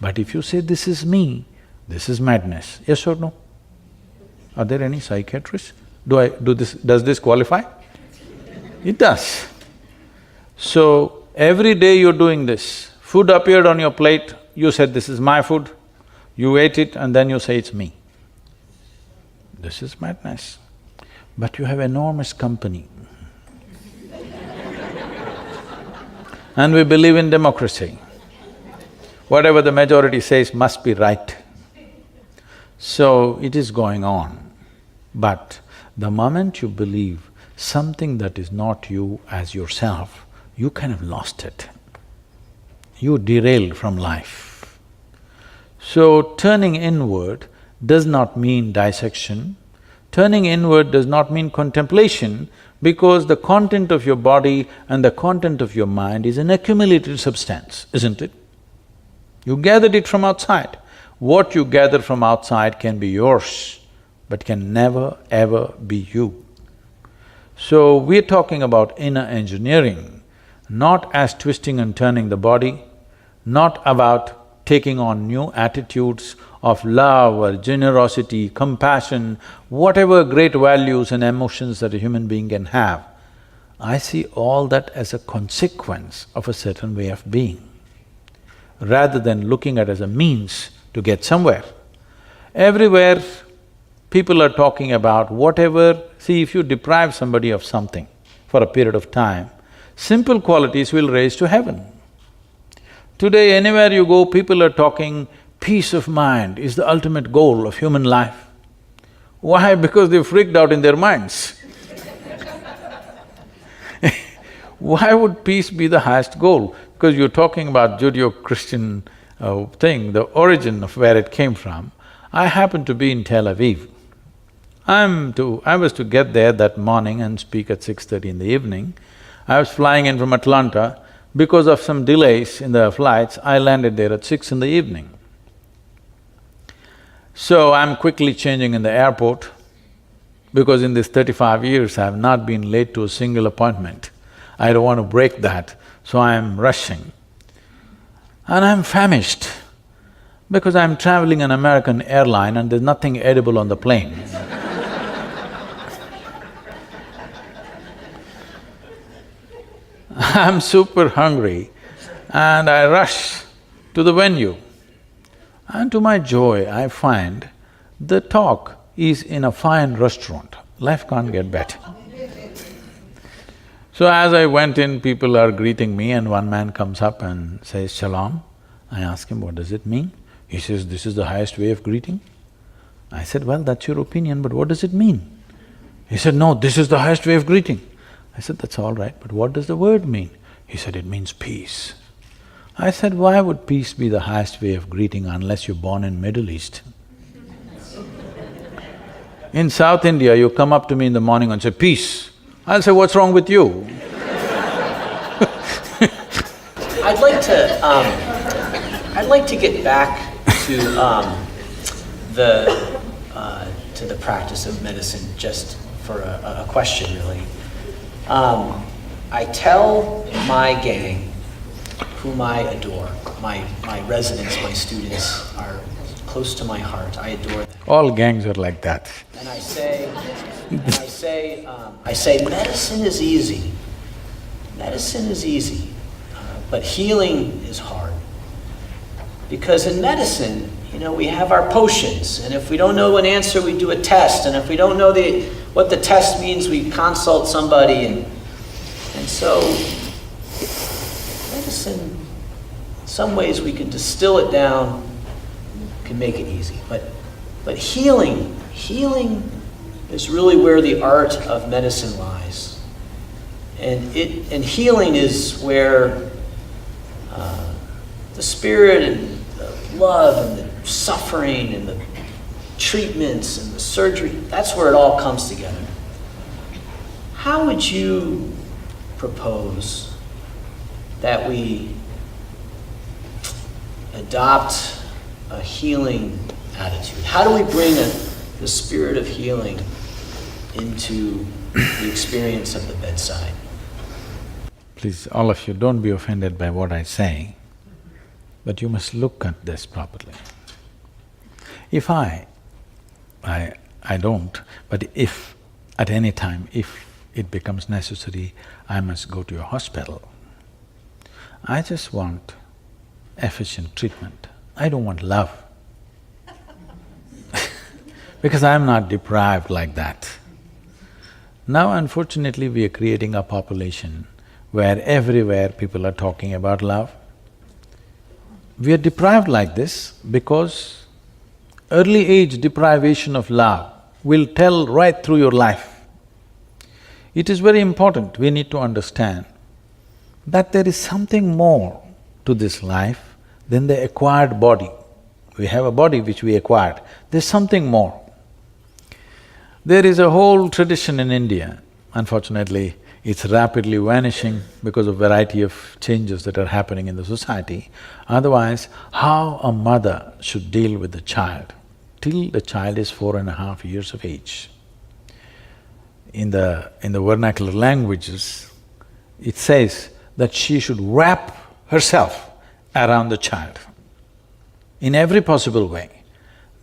But if you say, this is me, this is madness, yes or no? Are there any psychiatrists? Does this qualify? It does. So, every day you're doing this, food appeared on your plate, you said, this is my food, you ate it and then you say, it's me. This is madness. But you have enormous company. And we believe in democracy. Whatever the majority says must be right. So, it is going on. But the moment you believe something that is not you as yourself, you kind of lost it. You derailed from life. So turning inward does not mean dissection. Turning inward does not mean contemplation, because the content of your body and the content of your mind is an accumulated substance, isn't it? You gathered it from outside. What you gather from outside can be yours, but can never ever be you. So we're talking about inner engineering, not as twisting and turning the body, not about taking on new attitudes of love or generosity, compassion, whatever great values and emotions that a human being can have. I see all that as a consequence of a certain way of being, rather than looking at it as a means to get somewhere. Everywhere people are talking about whatever… See, if you deprive somebody of something for a period of time, simple qualities will raise to heaven. Today, anywhere you go, people are talking peace of mind is the ultimate goal of human life. Why? Because they've freaked out in their minds. Why would peace be the highest goal? Because you're talking about Judeo-Christian thing, the origin of where it came from. I happen to be in Tel Aviv. I was to get there that morning and speak at 6:30 in the evening. I was flying in from Atlanta. Because of some delays in the flights, I landed there at 6 in the evening. So I'm quickly changing in the airport, because in these 35 years I have not been late to a single appointment. I don't want to break that, so I'm rushing. And I'm famished, because I'm traveling an American airline and there's nothing edible on the plane. I'm super hungry and I rush to the venue. And to my joy, I find the talk is in a fine restaurant. Life can't get better. So as I went in, people are greeting me and one man comes up and says, "Shalom." I ask him, "What does it mean?" He says, "This is the highest way of greeting." I said, "Well, that's your opinion, but what does it mean?" He said, "No, this is the highest way of greeting." I said, "That's all right, but what does the word mean?" He said, "It means peace." I said, "Why would peace be the highest way of greeting unless you're born in Middle East?" In South India, you come up to me in the morning and say, "Peace." I'll say, "What's wrong with you?" I'd like to get back to the practice of medicine just for a question, really. I tell my gang, whom I adore, my residents, my students are close to my heart, I adore them. All gangs are like that. And I say, medicine is easy. Medicine is easy, but healing is hard. Because in medicine, we have our potions, and if we don't know an answer, we do a test, and if we don't know what the test means, we consult somebody, and so medicine, in some ways we can distill it down, can make it easy, but healing is really where the art of medicine lies. And healing is where the spirit and the love and the suffering and the treatments and the surgery, that's where it all comes together. How would you propose that we adopt a healing attitude? How do we bring the spirit of healing into the experience of the bedside? Please, all of you, don't be offended by what I say, but you must look at this properly. If I don't, but if at any time, if it becomes necessary, I must go to a hospital, I just want efficient treatment. I don't want love. Because I'm not deprived like that. Now, unfortunately, we are creating a population where everywhere people are talking about love. We are deprived like this because early age deprivation of love will tell right through your life. it is very important, we need to understand that there is something more to this life than the acquired body. We have a body which we acquired, there's something more. There is a whole tradition in India, unfortunately, it's rapidly vanishing because of variety of changes that are happening in the society. Otherwise, how a mother should deal with the child till the child is 4.5 years of age. In the vernacular languages, it says that she should wrap herself around the child in every possible way.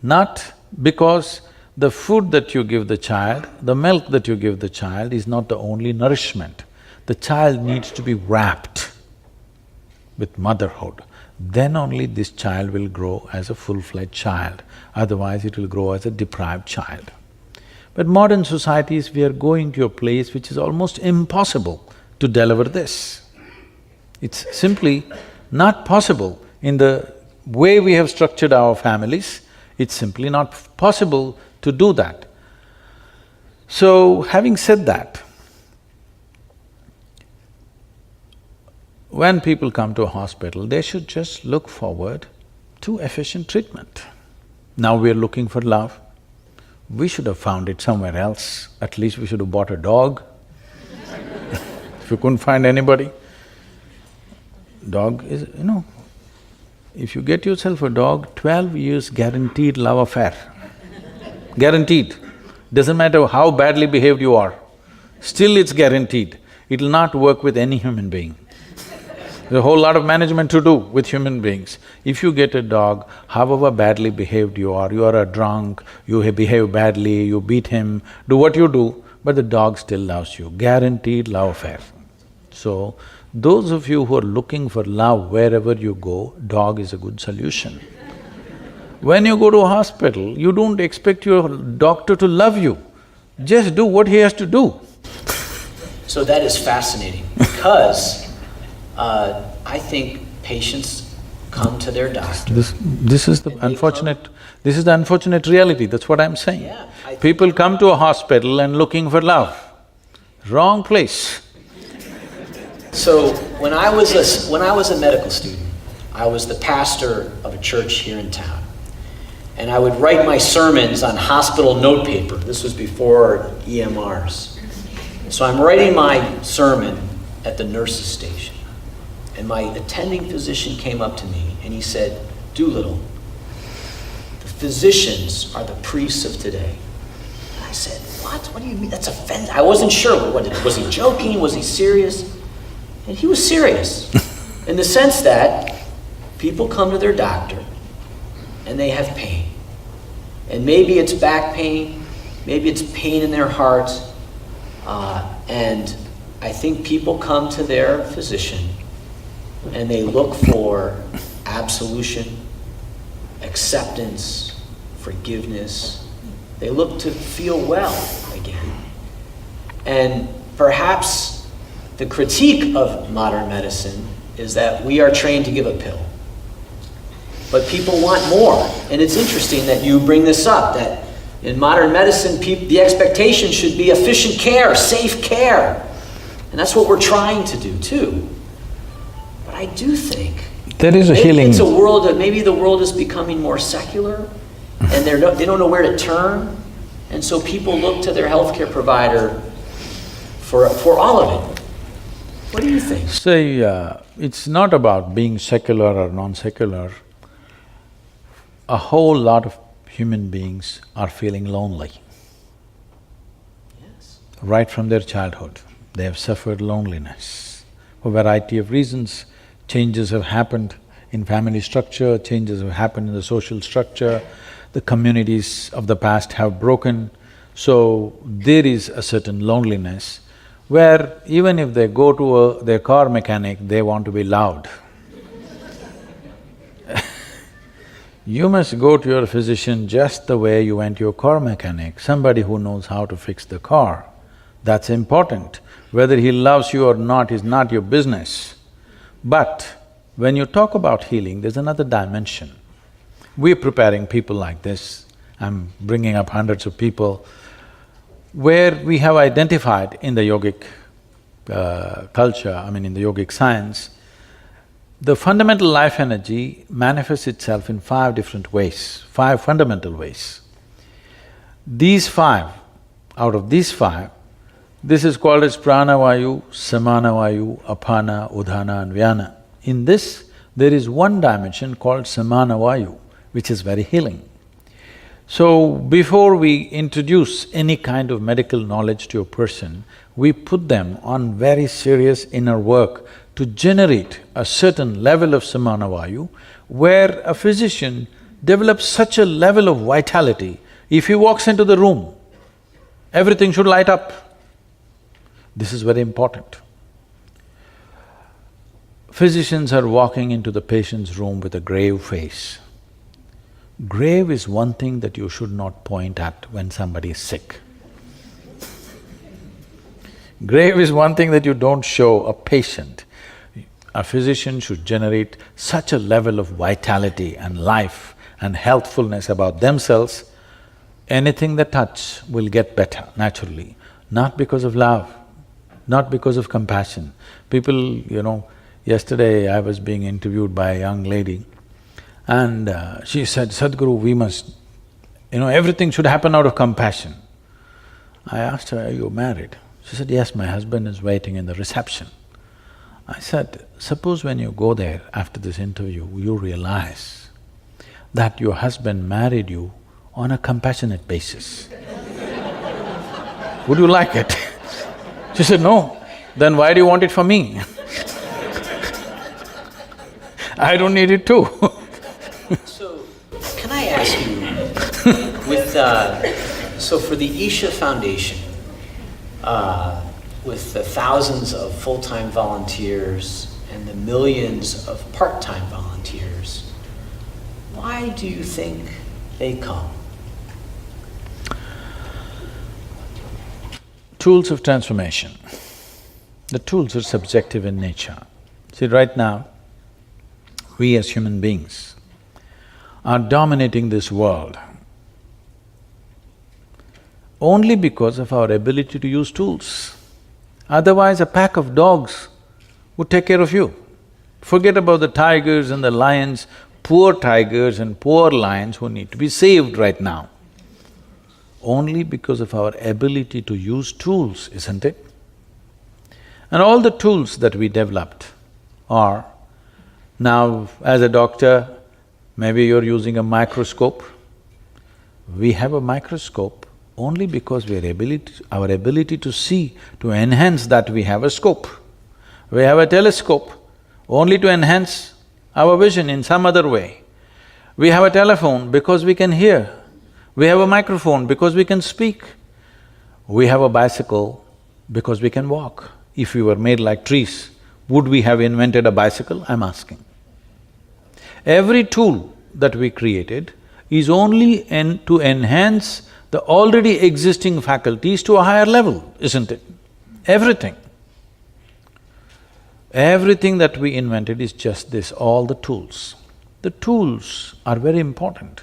Not because the food that you give the child, the milk that you give the child is not the only nourishment. The child needs to be wrapped with motherhood. Then only this child will grow as a full-fledged child, otherwise it will grow as a deprived child. But modern societies, we are going to a place which is almost impossible to deliver this. It's simply not possible in the way we have structured our families, it's simply not possible to do that. So, having said that, when people come to a hospital, they should just look forward to efficient treatment. Now we are looking for love. We should have found it somewhere else. At least we should have bought a dog if you couldn't find anybody. Dog is… if you get yourself a dog, 12 years guaranteed love affair. Guaranteed. Doesn't matter how badly behaved you are, still it's guaranteed. It'll not work with any human being. There's a whole lot of management to do with human beings. If you get a dog, however badly behaved you are a drunk, you behave badly, you beat him, do what you do, but the dog still loves you, guaranteed love affair. So, those of you who are looking for love wherever you go, dog is a good solution. When you go to a hospital, you don't expect your doctor to love you, just do what he has to do. So that is fascinating because I think patients come to their doctor. This is the unfortunate reality, that's what I'm saying. Yeah, People come to a hospital and looking for love. Wrong place. So when I was a medical student, I was the pastor of a church here in town. And I would write my sermons on hospital notepaper. This was before EMRs. So I'm writing my sermon at the nurse's station. And my attending physician came up to me and he said, "Doolittle, the physicians are the priests of today." And I said, "What? What do you mean? That's offensive." I wasn't sure. Was he joking? Was he serious? And he was serious in the sense that people come to their doctor and they have pain. And maybe it's back pain, maybe it's pain in their heart, and I think people come to their physician and they look for absolution, acceptance, forgiveness. They look to feel well again. And perhaps the critique of modern medicine is that we are trained to give a pill. But people want more, and it's interesting that you bring this up, that in modern medicine, the expectation should be efficient care, safe care. And that's what we're trying to do too. But I do think there is a healing. It's a world that maybe the world is becoming more secular, and they don't know where to turn, and so people look to their healthcare provider for all of it. What do you think? Say, it's not about being secular or non-secular. A whole lot of human beings are feeling lonely. Yes. Right from their childhood, they have suffered loneliness. For a variety of reasons, changes have happened in family structure, changes have happened in the social structure, the communities of the past have broken, so there is a certain loneliness where even if they go to their car mechanic, they want to be loud. You must go to your physician just the way you went to your car mechanic, somebody who knows how to fix the car. That's important. Whether he loves you or not is not your business. But when you talk about healing, there's another dimension. We're preparing people like this, I'm bringing up hundreds of people. where we have identified in the yogic culture, in the yogic science, the fundamental life energy manifests itself in 5 different ways, 5 fundamental ways. These 5, out of these 5, this is called as pranavayu, samanavayu, apana, udana and vyana. In this, there is one dimension called samanavayu, which is very healing. So, before we introduce any kind of medical knowledge to a person, we put them on very serious inner work to generate a certain level of samanavayu, where a physician develops such a level of vitality, if he walks into the room, everything should light up. This is very important. Physicians are walking into the patient's room with a grave face. Grave is one thing that you should not point at when somebody is sick. Grave is one thing that you don't show a patient. A physician should generate such a level of vitality and life and healthfulness about themselves, anything they touch will get better naturally, not because of love, not because of compassion. People, yesterday I was being interviewed by a young lady and she said, Sadhguru, we must… everything should happen out of compassion. I asked her, are you married? She said, yes, my husband is waiting in the reception. I said, suppose when you go there after this interview, you realize that your husband married you on a compassionate basis. Would you like it? She said, no. Then why do you want it for me? I don't need it too. So, can I ask you, so for the Isha Foundation, with the thousands of full-time volunteers and the millions of part-time volunteers, why do you think they come? Tools of transformation. The tools are subjective in nature. See, right now, we as human beings are dominating this world only because of our ability to use tools. Otherwise, a pack of dogs would take care of you. Forget about the tigers and the lions, poor tigers and poor lions who need to be saved right now. Only because of our ability to use tools, isn't it? And all the tools that we developed are… Now, as a doctor, maybe you're using a microscope. We have a microscope only because our ability to see, to enhance that we have a scope. We have a telescope only to enhance our vision in some other way. We have a telephone because we can hear. We have a microphone because we can speak. We have a bicycle because we can walk. If we were made like trees, would we have invented a bicycle? I'm asking. Every tool that we created is only to enhance the already existing faculties to a higher level, isn't it? Everything. Everything that we invented is just this, all the tools. The tools are very important.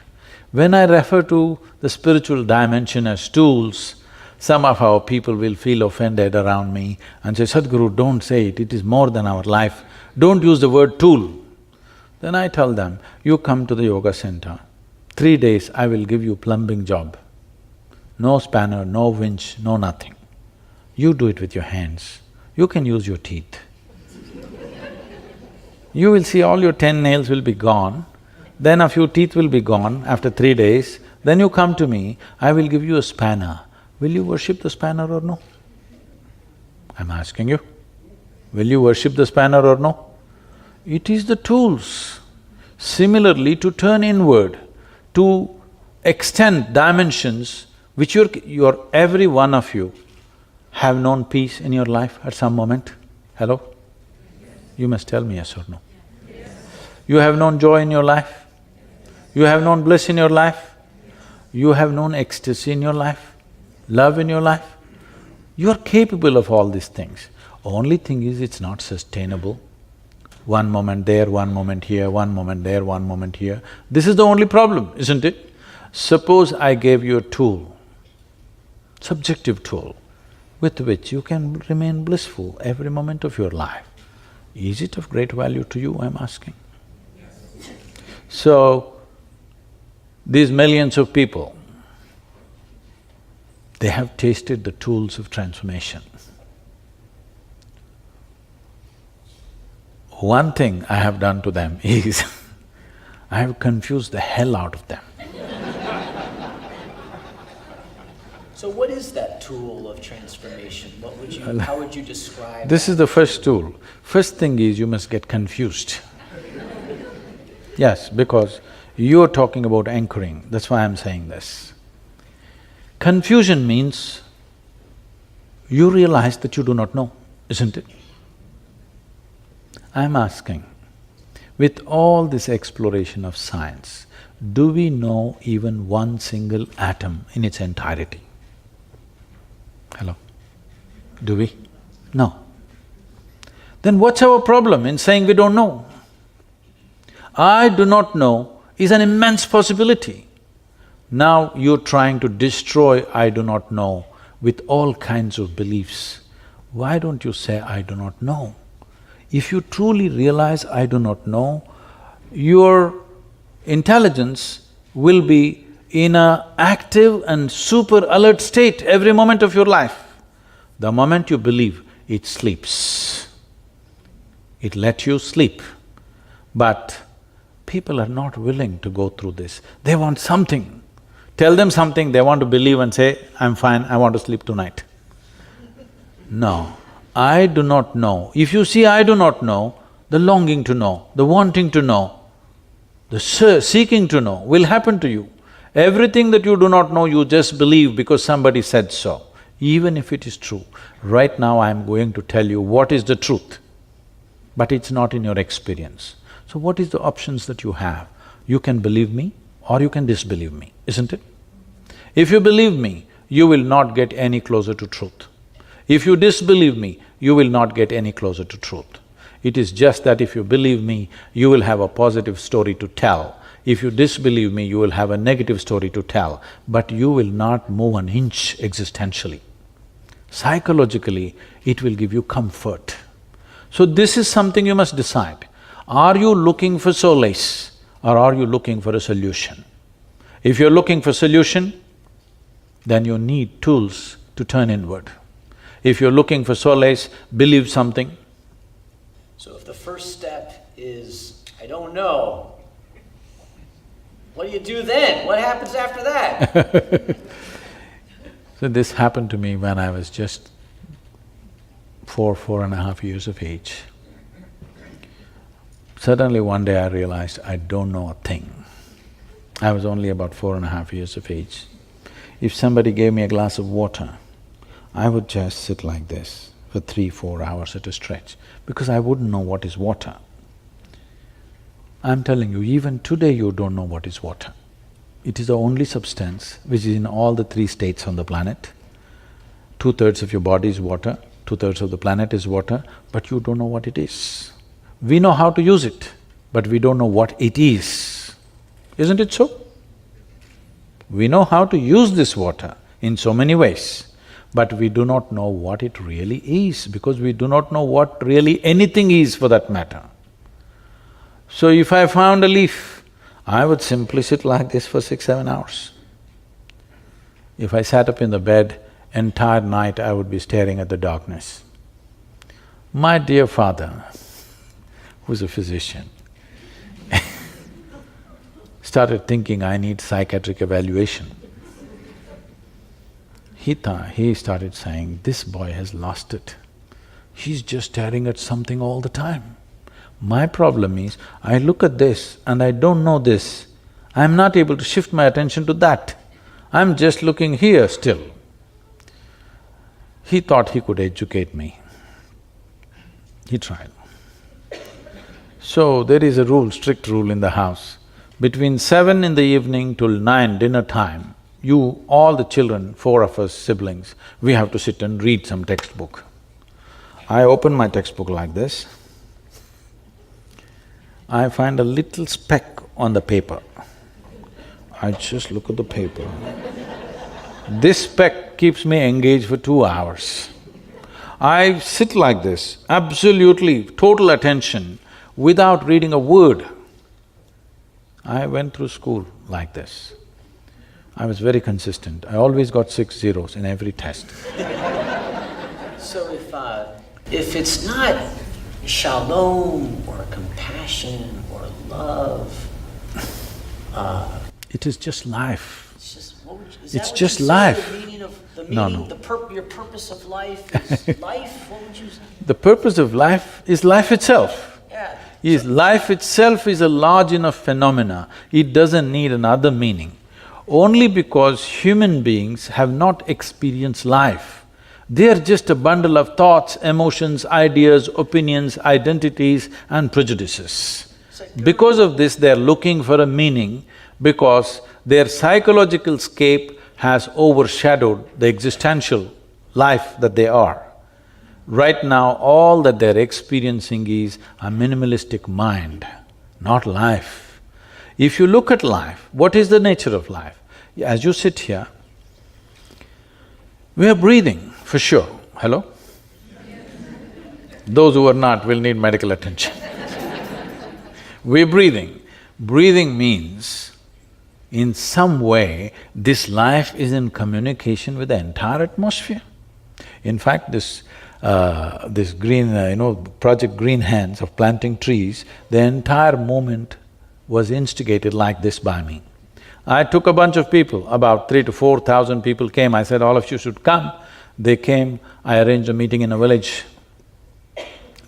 When I refer to the spiritual dimension as tools, some of our people will feel offended around me and say, Sadhguru, don't say it, it is more than our life, don't use the word tool. Then I tell them, you come to the yoga center, 3 days I will give you plumbing job. No spanner, no winch, no nothing. You do it with your hands, you can use your teeth. You will see all your 10 nails will be gone, then a few teeth will be gone after 3 days, then you come to me, I will give you a spanner. Will you worship the spanner or no? I'm asking you, will you worship the spanner or no? It is the tools. Similarly, to turn inward, to extend dimensions which every one of you have known peace in your life at some moment. Hello? You must tell me yes or no. Yes. You have known joy in your life? You have known bliss in your life? You have known ecstasy in your life? Love in your life? You are capable of all these things. Only thing is, it's not sustainable. One moment there, one moment here, one moment there, one moment here. This is the only problem, isn't it? Suppose I gave you a tool subjective tool with which you can remain blissful every moment of your life. Is it of great value to you, I'm asking? So, these millions of people, they have tasted the tools of transformation. One thing I have done to them is I have confused the hell out of them. So what is that tool of transformation? How would you describe This is the first tool. First thing is you must get confused. Yes, because you're talking about anchoring, that's why I'm saying this. Confusion means you realize that you do not know, isn't it? I'm asking, with all this exploration of science, do we know even one single atom in its entirety? Hello? Do we? No. Then what's our problem in saying we don't know? I do not know is an immense possibility. Now you're trying to destroy I do not know with all kinds of beliefs. Why don't you say I do not know? If you truly realize I do not know, your intelligence will be in an active and super alert state every moment of your life. The moment you believe, it sleeps. It lets you sleep. But people are not willing to go through this. They want something. Tell them something, they want to believe and say, I'm fine, I want to sleep tonight. No, I do not know. If you see I do not know, the longing to know, the wanting to know, the seeking to know will happen to you. Everything that you do not know, you just believe because somebody said so, even if it is true. Right now I'm going to tell you what is the truth, but it's not in your experience. So what is the options that you have? You can believe me or you can disbelieve me, isn't it? If you believe me, you will not get any closer to truth. If you disbelieve me, you will not get any closer to truth. It is just that if you believe me, you will have a positive story to tell. If you disbelieve me, you will have a negative story to tell, but you will not move an inch existentially. Psychologically, it will give you comfort. So this is something you must decide. Are you looking for solace or are you looking for a solution? If you're looking for solution, then you need tools to turn inward. If you're looking for solace, believe something. So if the first step is, I don't know, what do you do then? What happens after that? So this happened to me when I was just 4.5 years of age. Suddenly one day I realized I don't know a thing. I was only about 4.5 years of age. If somebody gave me a glass of water, I would just sit like this for 3-4 hours at a stretch, because I wouldn't know what is water. I'm telling you, even today you don't know what is water. It is the only substance which is in all the 3 states on the planet. 2/3 of your body is water, 2/3 of the planet is water, but you don't know what it is. We know how to use it, but we don't know what it is. Isn't it so? We know how to use this water in so many ways, but we do not know what it really is, because we do not know what really anything is for that matter. So if I found a leaf, I would simply sit like this for 6-7 hours. If I sat up in the bed, entire night I would be staring at the darkness. My dear father, who's a physician, started thinking I need psychiatric evaluation. He started saying, this boy has lost it. He's just staring at something all the time. My problem is, I look at this and I don't know this. I'm not able to shift my attention to that. I'm just looking here still. He thought he could educate me. He tried. So there is a rule, strict rule in the house. Between 7 in the evening till 9 dinner time, you, all the children, 4 of us siblings, we have to sit and read some textbook. I open my textbook like this. I find a little speck on the paper. I just look at the paper. This speck keeps me engaged for 2 hours. I sit like this, absolutely total attention, without reading a word. I went through school like this. I was very consistent. I always got 6 zeros in every test. So if it's not shalom or compassion or love, it is just life. it's just is It's that what just you say life. The meaning of the No, meaning, no. your purpose of life is life. What would you say? The purpose of life is life itself. Yeah. Life itself is a large enough phenomena, it doesn't need another meaning. Only because human beings have not experienced life. They are just a bundle of thoughts, emotions, ideas, opinions, identities and prejudices. Because of this, they are looking for a meaning because their psychological scape has overshadowed the existential life that they are. Right now, all that they're experiencing is a minimalistic mind, not life. If you look at life, what is the nature of life? As you sit here, we are breathing, for sure. Hello? Those who are not will need medical attention. We're breathing. Breathing means, in some way, this life is in communication with the entire atmosphere. In fact, this green, Project Green Hands of planting trees, the entire movement was instigated like this by me. I took a bunch of people, about 3,000 to 4,000 people came, I said, all of you should come. They came, I arranged a meeting in a village.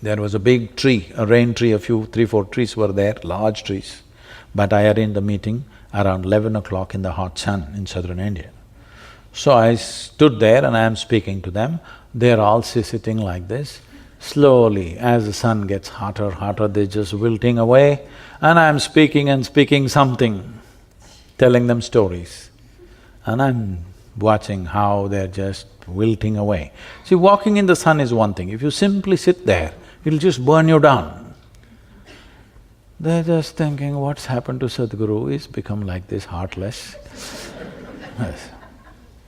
There was a big tree, a rain tree, 3, 4 trees were there, large trees. But I arranged the meeting around 11 o'clock in the hot sun in southern India. So I stood there and I am speaking to them. They're all sitting like this. Slowly, as the sun gets hotter, they're just wilting away. And I'm speaking and speaking something, telling them stories. And I'm watching how they're just wilting away. See, walking in the sun is one thing. If you simply sit there, it'll just burn you down. They're just thinking, what's happened to Sadhguru? He's become like this, heartless. Yes.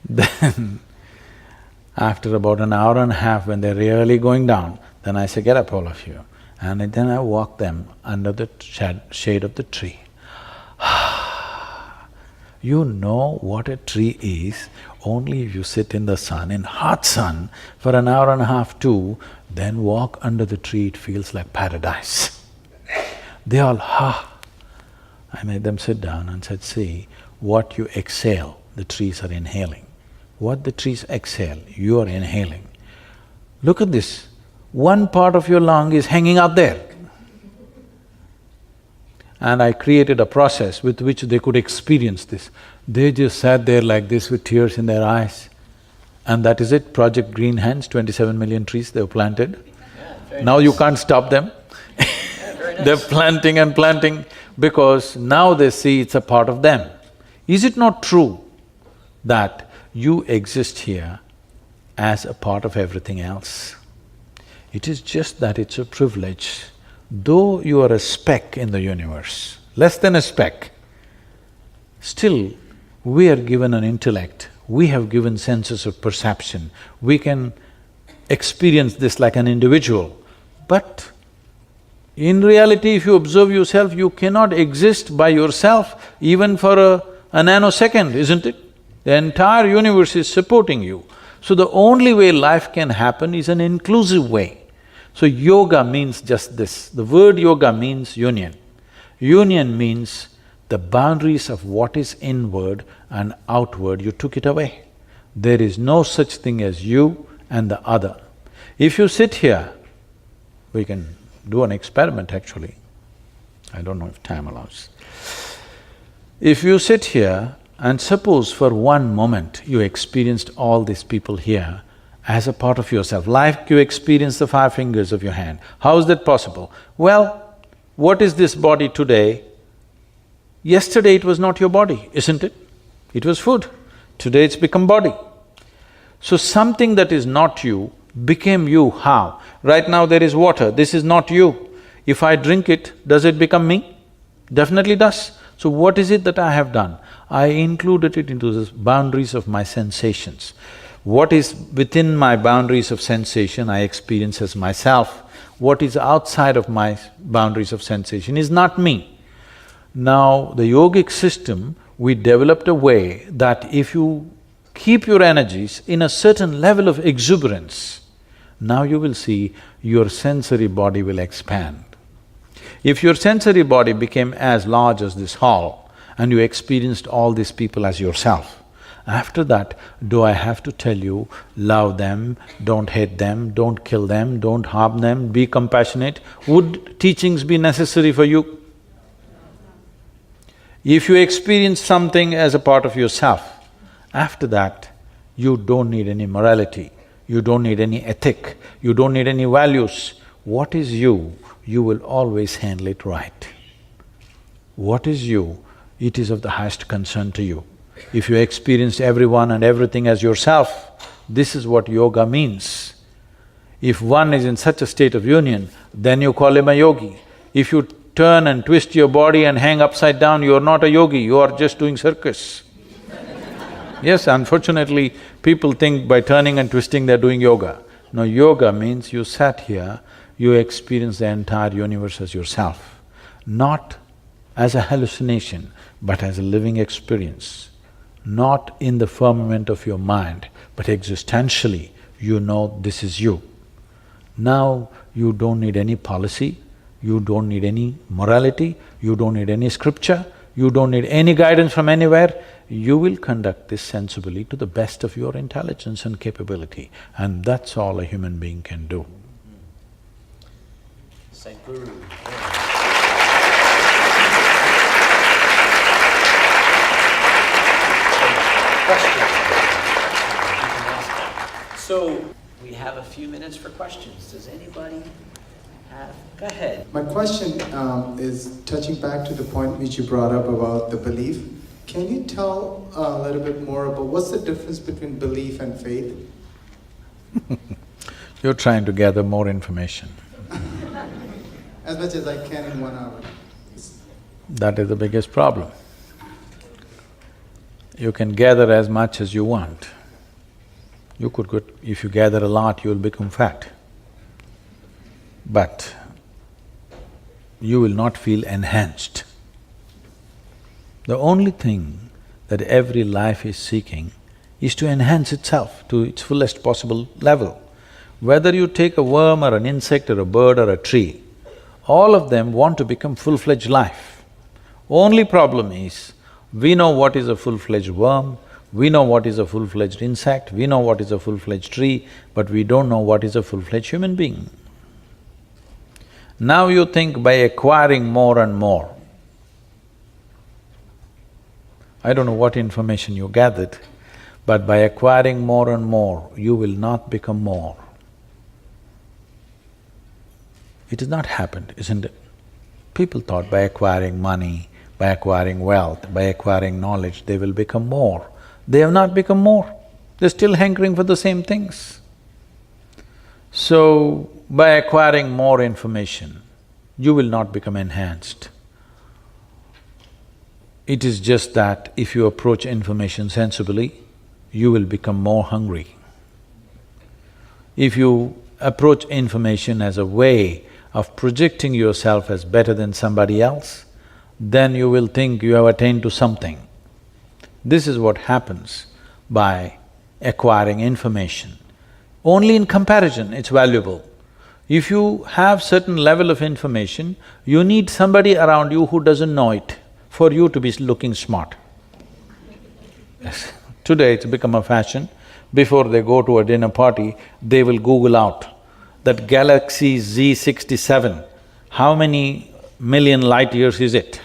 Then, after about an hour and a half, when they're really going down, then I say, get up all of you. And then I walk them under the shade of the tree. You know what a tree is only if you sit in the sun, in hot sun, for an hour and a half too, then walk under the tree, it feels like paradise. They all, I made them sit down and said, see, what you exhale, the trees are inhaling. What the trees exhale, you are inhaling. Look at this, one part of your lung is hanging out there. And I created a process with which they could experience this. They just sat there like this with tears in their eyes. And that is it, Project Green Hands, 27 million trees they've planted. Yeah, now nice. You can't stop them. Nice. They're planting and planting because now they see it's a part of them. Is it not true that you exist here as a part of everything else? It is just that it's a privilege. Though you are a speck in the universe, less than a speck, still we are given an intellect, we have given senses of perception, we can experience this like an individual. But in reality, if you observe yourself, you cannot exist by yourself even for a nanosecond, isn't it? The entire universe is supporting you. So the only way life can happen is an inclusive way. So yoga means just this. The word yoga means union. Union means the boundaries of what is inward and outward, you took it away. There is no such thing as you and the other. If you sit here, we can do an experiment actually. I don't know if time allows. If you sit here and suppose for one moment you experienced all these people here as a part of yourself, like you experience the 5 fingers of your hand. How is that possible? Well, what is this body today? Yesterday it was not your body, isn't it? It was food. Today it's become body. So something that is not you became you. How? Right now there is water, this is not you. If I drink it, does it become me? Definitely does. So what is it that I have done? I included it into the boundaries of my sensations. What is within my boundaries of sensation, I experience as myself. What is outside of my boundaries of sensation is not me. Now, the yogic system, we developed a way that if you keep your energies in a certain level of exuberance, now you will see your sensory body will expand. If your sensory body became as large as this hall and you experienced all these people as yourself, after that, do I have to tell you, love them, don't hate them, don't kill them, don't harm them, be compassionate? Would teachings be necessary for you? If you experience something as a part of yourself, after that, you don't need any morality, you don't need any ethic, you don't need any values. What is you will always handle it right. What is you, it is of the highest concern to you. If you experienced everyone and everything as yourself, this is what yoga means. If one is in such a state of union, then you call him a yogi. If you turn and twist your body and hang upside down, you are not a yogi, you are just doing circus. Yes, unfortunately, people think by turning and twisting they're doing yoga. No, yoga means you sat here, you experience the entire universe as yourself, not as a hallucination, but as a living experience. Not in the firmament of your mind, but existentially, you know this is you. Now, you don't need any policy, you don't need any morality, you don't need any scripture, you don't need any guidance from anywhere. You will conduct this sensibly to the best of your intelligence and capability, and that's all a human being can do. Sadhguru. So, we have a few minutes for questions. Does anybody have… Go ahead. My question is touching back to the point which you brought up about the belief. Can you tell a little bit more about what's the difference between belief and faith? You're trying to gather more information. As much as I can in 1 hour. That is the biggest problem. You can gather as much as you want. You could go… if you gather a lot, you will become fat. But you will not feel enhanced. The only thing that every life is seeking is to enhance itself to its fullest possible level. Whether you take a worm or an insect or a bird or a tree, all of them want to become full-fledged life. Only problem is, we know what is a full-fledged worm, we know what is a full-fledged insect, we know what is a full-fledged tree, but we don't know what is a full-fledged human being. Now you think by acquiring more and more, I don't know what information you gathered, but by acquiring more and more, you will not become more. It has not happened, isn't it? People thought by acquiring money, by acquiring wealth, by acquiring knowledge, they will become more. They have not become more, they're still hankering for the same things. So, by acquiring more information, you will not become enhanced. It is just that if you approach information sensibly, you will become more hungry. If you approach information as a way of projecting yourself as better than somebody else, then you will think you have attained to something. This is what happens by acquiring information. Only in comparison it's valuable. If you have certain level of information, you need somebody around you who doesn't know it for you to be looking smart. Yes. Today it's become a fashion. Before they go to a dinner party, they will Google out that galaxy Z67, how many million light years is it?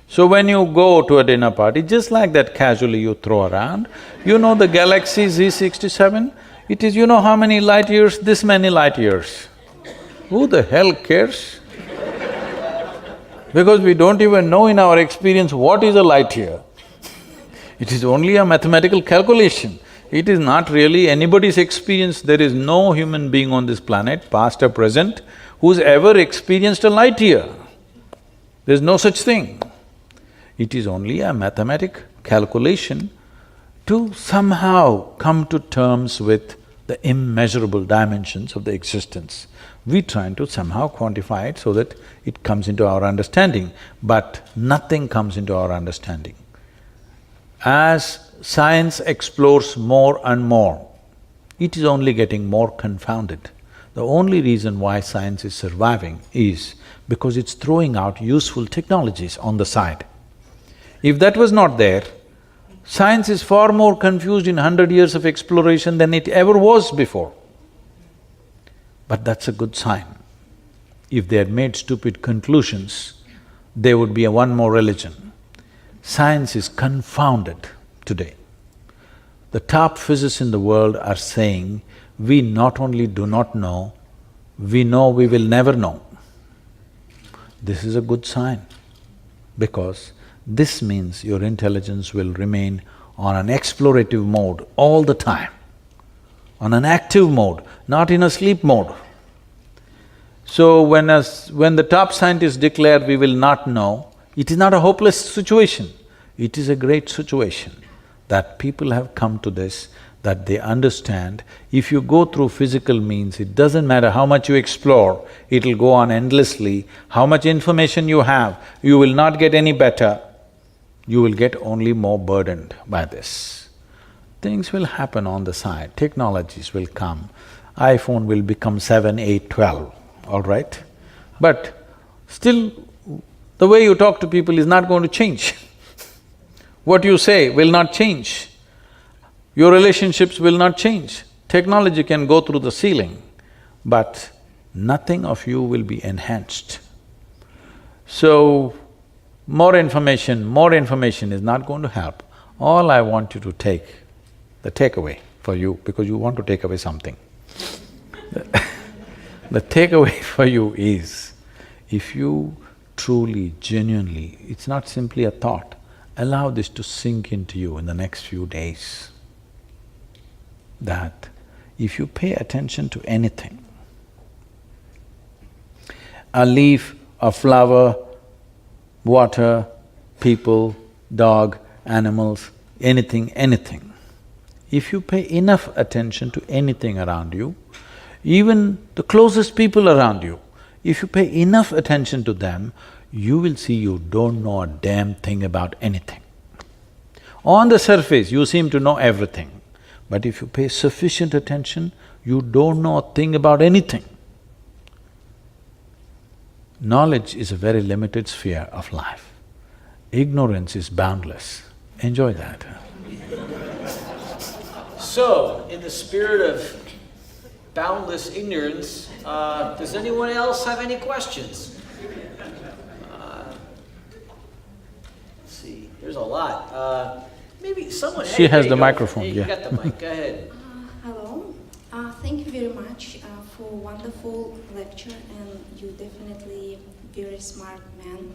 So when you go to a dinner party, just like that casually you throw around, you know the galaxy Z67, it is you know how many light years, this many light years. Who the hell cares? Because we don't even know in our experience what is a light year. It is only a mathematical calculation. It is not really anybody's experience. There is no human being on this planet, past or present, who's ever experienced a light year. There's no such thing. It is only a mathematic calculation to somehow come to terms with the immeasurable dimensions of the existence. We try to somehow quantify it so that it comes into our understanding, but nothing comes into our understanding. As science explores more and more, it is only getting more confounded. The only reason why science is surviving is because it's throwing out useful technologies on the side. If that was not there, science is far more confused in 100 years of exploration than it ever was before. But that's a good sign. If they had made stupid conclusions, there would be one more religion. Science is confounded today. The top physicists in the world are saying, we not only do not know, we know we will never know. This is a good sign, because this means your intelligence will remain on an explorative mode all the time, on an active mode, not in a sleep mode. So when the top scientists declare we will not know, it is not a hopeless situation, it is a great situation that people have come to this, that they understand if you go through physical means, it doesn't matter how much you explore, it'll go on endlessly. How much information you have, you will not get any better, you will get only more burdened by this. Things will happen on the side, technologies will come, iPhone will become 7, 8, 12, all right? But still, the way you talk to people is not going to change. What you say will not change. Your relationships will not change. Technology can go through the ceiling, but nothing of you will be enhanced. So, more information is not going to help. All I want you to take, the takeaway for you, because you want to take away something. The takeaway for you is, if you truly, genuinely, it's not simply a thought, allow this to sink into you in the next few days, that if you pay attention to anything, a leaf, a flower, water, people, dog, animals, anything, if you pay enough attention to anything around you, even the closest people around you, if you pay enough attention to them, you will see you don't know a damn thing about anything. On the surface, you seem to know everything, but if you pay sufficient attention, you don't know a thing about anything. Knowledge is a very limited sphere of life. Ignorance is boundless. Enjoy that. So, in the spirit of boundless ignorance, does anyone else have any questions? Let's see, there's a lot. Maybe someone… She has the microphone, hey, yeah. You got the mic, go ahead. Hello. Thank you very much for a wonderful lecture, and you definitely very smart man.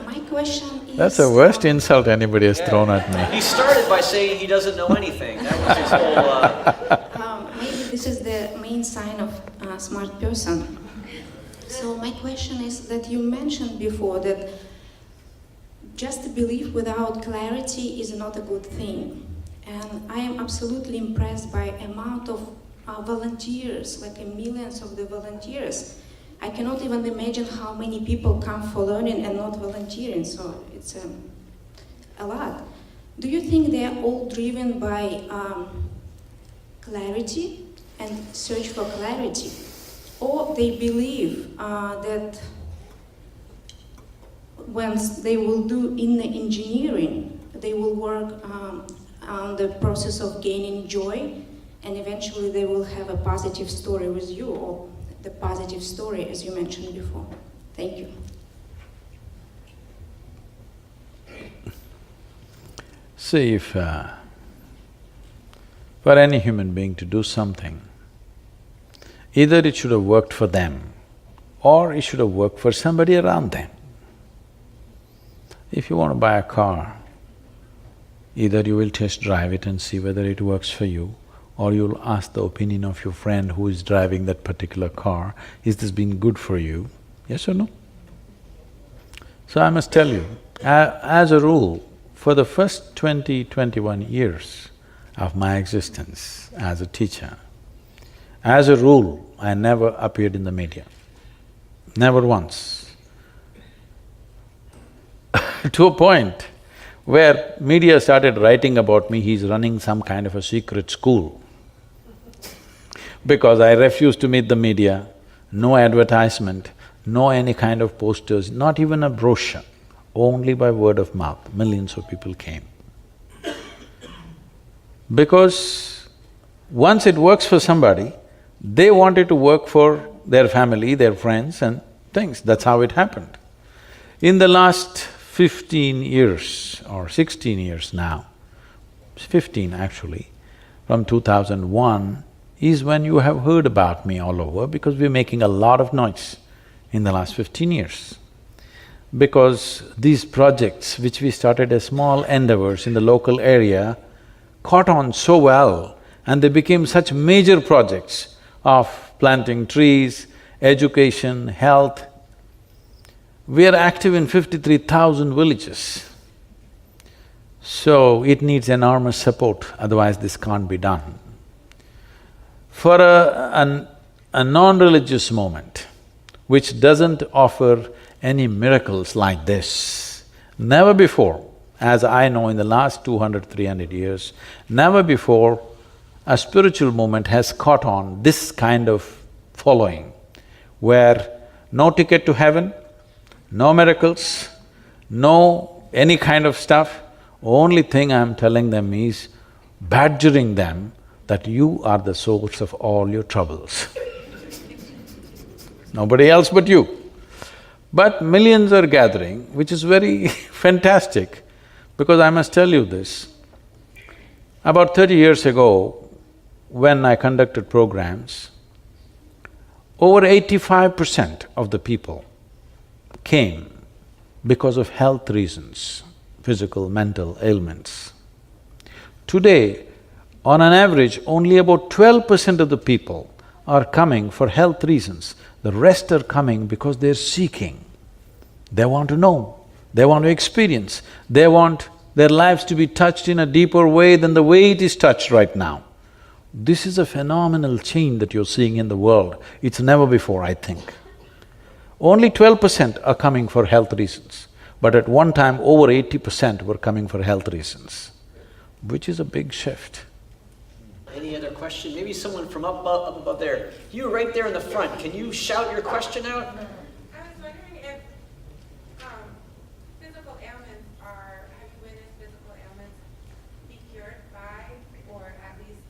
My question is… That's the worst insult anybody has thrown at me. He started by saying he doesn't know anything. That was his whole… Maybe this is the main sign of a smart person. So my question is that you mentioned before that just a belief without clarity is not a good thing. And I am absolutely impressed by amount of volunteers, like millions of the volunteers. I cannot even imagine how many people come for learning and not volunteering, so it's a lot. Do you think they are all driven by clarity and search for clarity? Or they believe that once they will do in the engineering, they will work on the process of gaining joy, and eventually they will have a positive story with you, or the positive story as you mentioned before. Thank you. See, if for any human being to do something, either it should have worked for them or it should have worked for somebody around them. If you want to buy a car, either you will test drive it and see whether it works for you, or you'll ask the opinion of your friend who is driving that particular car, is this been good for you? Yes or no? So I must tell you, As a rule, for the first 21 years of my existence as a teacher, as a rule, I never appeared in the media, never once. To a point where media started writing about me, he's running some kind of a secret school. Because I refused to meet the media, no advertisement, no any kind of posters, not even a brochure, only by word of mouth, millions of people came. Because once it works for somebody, they wanted to work for their family, their friends and things, that's how it happened. In the last 15 years or 16 years now, 15 actually, from 2001, is when you have heard about me all over because we're making a lot of noise in the last 15 years. Because these projects which we started as small endeavors in the local area caught on so well and they became such major projects of planting trees, education, health. We are active in 53,000 villages. So it needs enormous support, otherwise this can't be done. For a non-religious movement which doesn't offer any miracles like this, never before, as I know in the last 200, 300 years, never before a spiritual movement has caught on this kind of following, where no ticket to heaven, no miracles, no any kind of stuff, only thing I'm telling them is badgering them that you are the source of all your troubles. Nobody else but you. But millions are gathering, which is very fantastic, because I must tell you this. About 30 years ago, when I conducted programs, over 85% of the people came because of health reasons, physical, mental ailments. Today, on an average, only about 12% of the people are coming for health reasons. The rest are coming because they're seeking. They want to know, they want to experience, they want their lives to be touched in a deeper way than the way it is touched right now. This is a phenomenal change that you're seeing in the world. It's never before, I think. Only 12% are coming for health reasons, but at one time over 80% were coming for health reasons, which is a big shift. Any other question? Maybe someone from up above there. You right there in the front, can you shout your question out? I was wondering if physical ailments have you witnessed physical ailments be cured by, or at least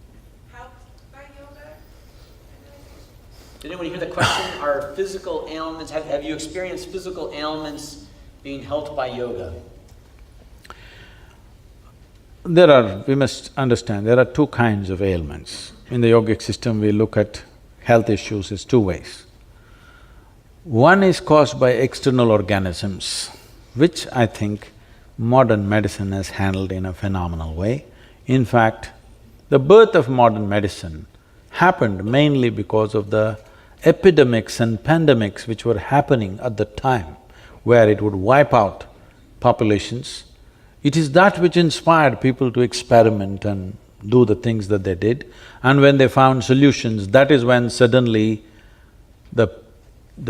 helped by yoga? Did anyone hear the question? Are physical ailments, have you experienced physical ailments being helped by yoga? We must understand, there are two kinds of ailments. In the yogic system, we look at health issues as two ways. One is caused by external organisms, which I think modern medicine has handled in a phenomenal way. In fact, the birth of modern medicine happened mainly because of the epidemics and pandemics which were happening at the time, where it would wipe out populations. It is that which inspired people to experiment and do the things that they did. And when they found solutions, that is when suddenly the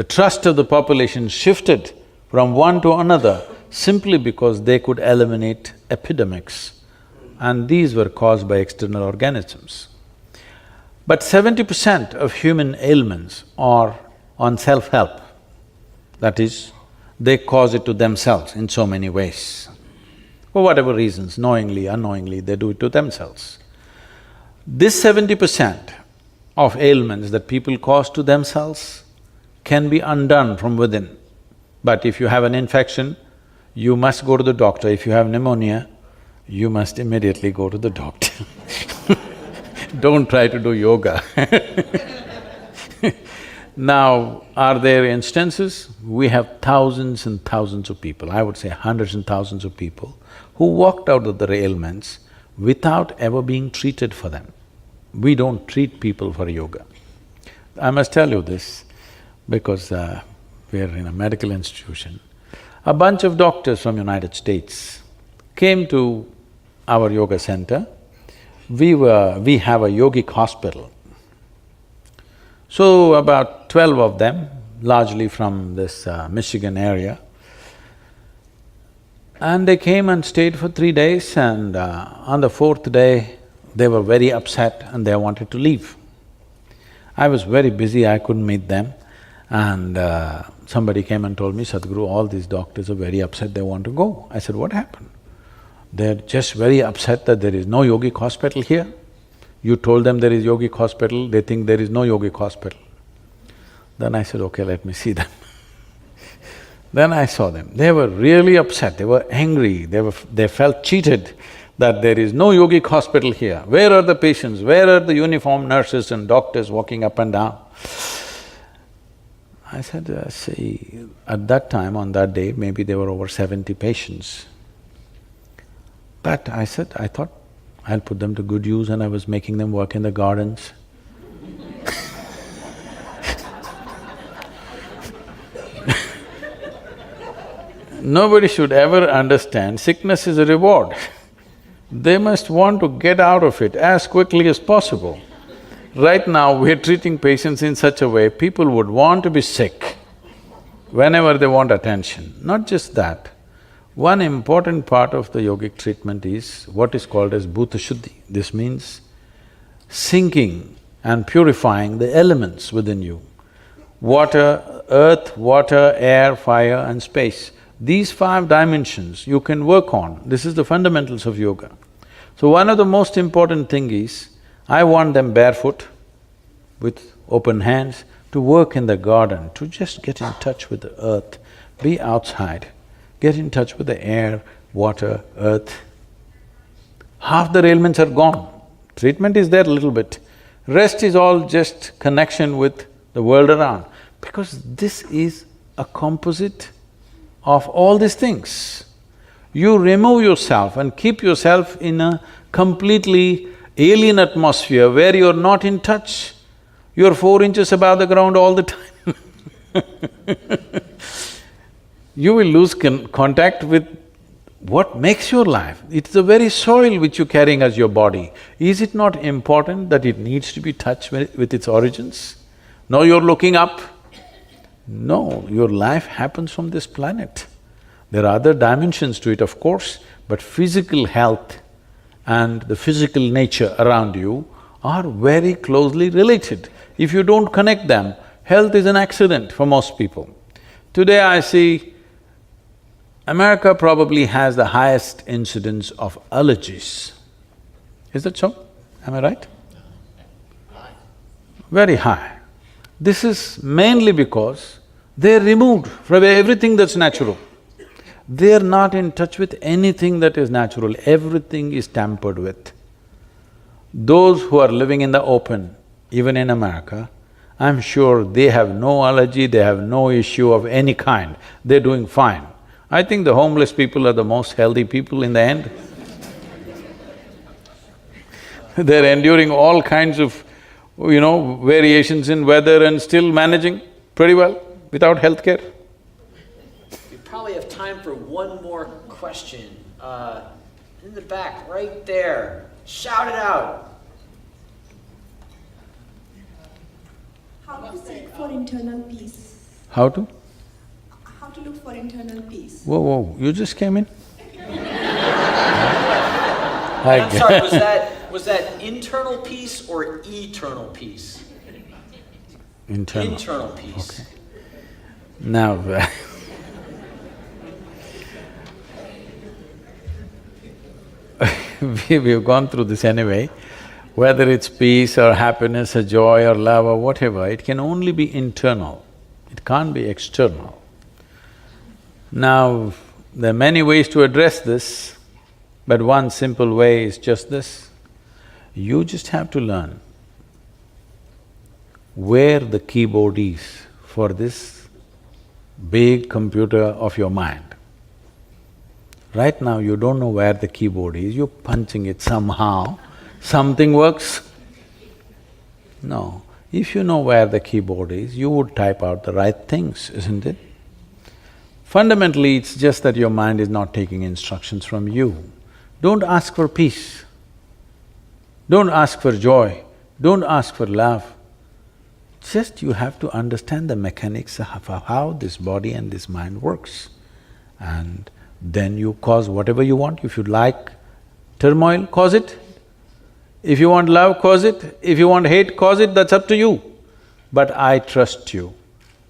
trust of the population shifted from one to another simply because they could eliminate epidemics. And these were caused by external organisms. But 70% of human ailments are on self-help. That is, they cause it to themselves in so many ways. For whatever reasons, knowingly, unknowingly, they do it to themselves. This 70% of ailments that people cause to themselves can be undone from within. But if you have an infection, you must go to the doctor. If you have pneumonia, you must immediately go to the doctor. Don't try to do yoga. Now, are there instances? We have thousands and thousands of people, I would say hundreds and thousands of people, who walked out of their ailments without ever being treated for them. We don't treat people for yoga. I must tell you this because we're in a medical institution. A bunch of doctors from United States came to our yoga center. We have a yogic hospital. So about 12 of them, largely from this Michigan area, and they came and stayed for 3 days, and on the 4th day, they were very upset and they wanted to leave. I was very busy, I couldn't meet them, and somebody came and told me, Sadhguru, all these doctors are very upset, they want to go. I said, what happened? They're just very upset that there is no yogic hospital here. You told them there is yogic hospital, they think there is no yogic hospital. Then I said, okay, let me see them. Then I saw them. They were really upset, they were angry, they felt cheated that there is no yogic hospital here. Where are the patients? Where are the uniformed nurses and doctors walking up and down? I said, see, at that time, on that day, maybe there were over 70 patients. But I thought, I'll put them to good use, and I was making them work in the gardens. Nobody should ever understand sickness is a reward. They must want to get out of it as quickly as possible. Right now, we're treating patients in such a way, people would want to be sick whenever they want attention. Not just that, one important part of the yogic treatment is what is called as bhuta shuddhi. This means sinking and purifying the elements within you. Water, earth, water, air, fire and space. These 5 dimensions you can work on. This is the fundamentals of yoga. So one of the most important thing is, I want them barefoot, with open hands, to work in the garden, to just get in touch with the earth, be outside, get in touch with the air, water, earth. Half the ailments are gone. Treatment is there a little bit. Rest is all just connection with the world around, because this is a composite of all these things. You remove yourself and keep yourself in a completely alien atmosphere where you're not in touch. You're 4 inches above the ground all the time. You will lose contact with what makes your life. It's the very soil which you're carrying as your body. Is it not important that it needs to be touched with its origins? No, you're looking up. No, your life happens from this planet. There are other dimensions to it, of course, but physical health and the physical nature around you are very closely related. If you don't connect them, health is an accident for most people. Today I see America probably has the highest incidence of allergies. Is that so? Am I right? Very high. This is mainly because they're removed from everything that's natural. They're not in touch with anything that is natural, everything is tampered with. Those who are living in the open, even in America, I'm sure they have no allergy, they have no issue of any kind, they're doing fine. I think the homeless people are the most healthy people in the end. They're enduring all kinds of, variations in weather and still managing pretty well without healthcare. We probably have time for one more question. In the back, right there. Shout it out. How to seek for internal peace? How to? How to look for internal peace? Whoa, you just came in? I'm sorry, was that internal peace or eternal peace? Internal. Internal peace. Okay. Now, we've gone through this anyway. Whether it's peace or happiness or joy or love or whatever, it can only be internal, it can't be external. Now, there are many ways to address this, but one simple way is just this. You just have to learn where the keyboard is for this big computer of your mind. Right now, you don't know where the keyboard is, you're punching it somehow, something works. No, if you know where the keyboard is, you would type out the right things, isn't it? Fundamentally, it's just that your mind is not taking instructions from you. Don't ask for peace. Don't ask for joy. Don't ask for love. Just you have to understand the mechanics of how this body and this mind works. And then you cause whatever you want. If you like turmoil, cause it. If you want love, cause it. If you want hate, cause it, that's up to you. But I trust you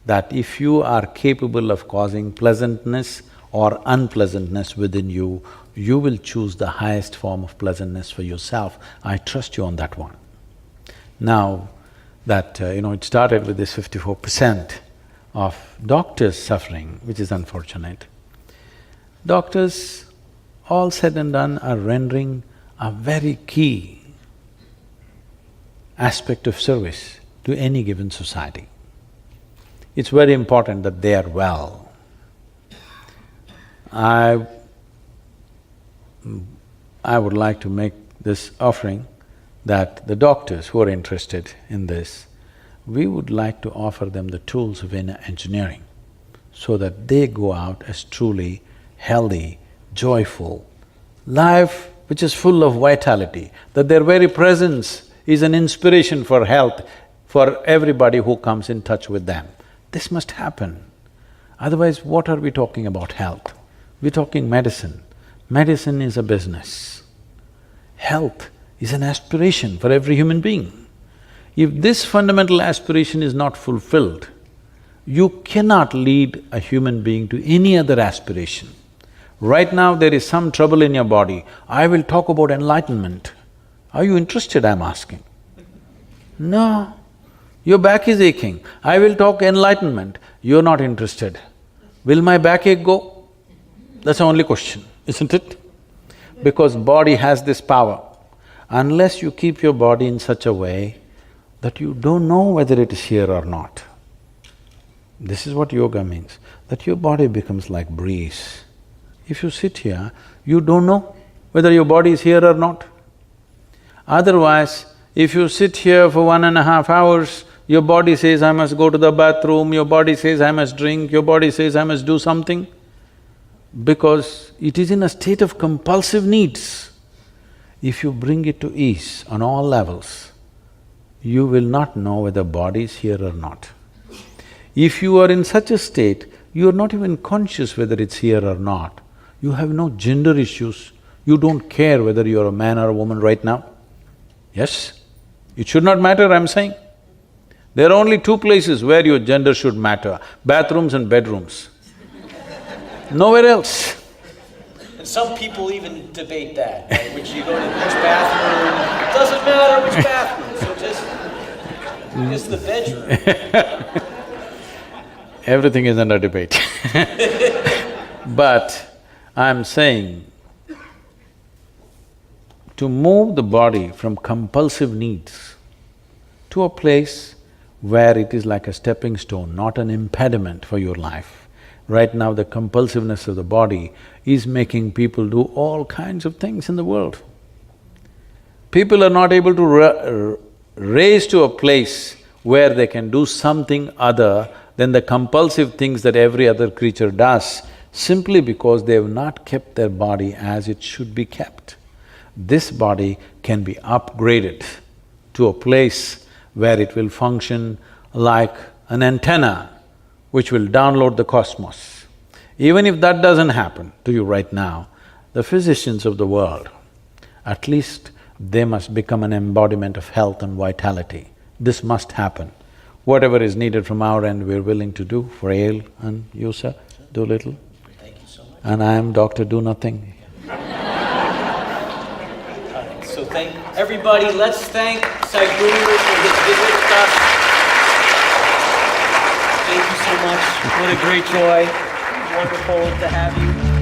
that if you are capable of causing pleasantness or unpleasantness within you, you will choose the highest form of pleasantness for yourself. I trust you on that one. Now that, it started with this 54% of doctors suffering, which is unfortunate. Doctors, all said and done, are rendering a very key aspect of service to any given society. It's very important that they are well. I would like to make this offering that the doctors who are interested in this, we would like to offer them the tools of inner engineering so that they go out as truly healthy, joyful, life which is full of vitality, that their very presence is an inspiration for health for everybody who comes in touch with them. This must happen. Otherwise, what are we talking about health? We're talking medicine. Medicine is a business. Health is an aspiration for every human being. If this fundamental aspiration is not fulfilled, you cannot lead a human being to any other aspiration. Right now there is some trouble in your body, I will talk about enlightenment. Are you interested, I'm asking? No. Your back is aching, I will talk enlightenment, you're not interested. Will my backache go? That's the only question, isn't it? Because body has this power. Unless you keep your body in such a way that you don't know whether it is here or not. This is what yoga means, that your body becomes like breeze. If you sit here, you don't know whether your body is here or not. Otherwise, if you sit here for 1.5 hours, your body says, I must go to the bathroom, your body says, I must drink, your body says, I must do something, because it is in a state of compulsive needs. If you bring it to ease on all levels, you will not know whether body is here or not. If you are in such a state, you are not even conscious whether it's here or not. You have no gender issues, you don't care whether you're a man or a woman right now. Yes? It should not matter, I'm saying. There are only two places where your gender should matter, bathrooms and bedrooms. Nowhere else. And some people even debate that, right? Which you go to which bathroom, doesn't matter which bathroom, so just the bedroom. Everything is under debate. But I'm saying, to move the body from compulsive needs to a place where it is like a stepping stone, not an impediment for your life. Right now, the compulsiveness of the body is making people do all kinds of things in the world. People are not able to raise to a place where they can do something other than the compulsive things that every other creature does, simply because they have not kept their body as it should be kept. This body can be upgraded to a place where it will function like an antenna which will download the cosmos. Even if that doesn't happen to you right now, the physicians of the world, at least they must become an embodiment of health and vitality. This must happen. Whatever is needed from our end, we're willing to do for Ale and you, sir, do little. Thank you so much. And I am Dr. Do Nothing. So thank everybody, let's thank Sadhguru for his visit with us. Thank you so much, what a great joy, wonderful to have you.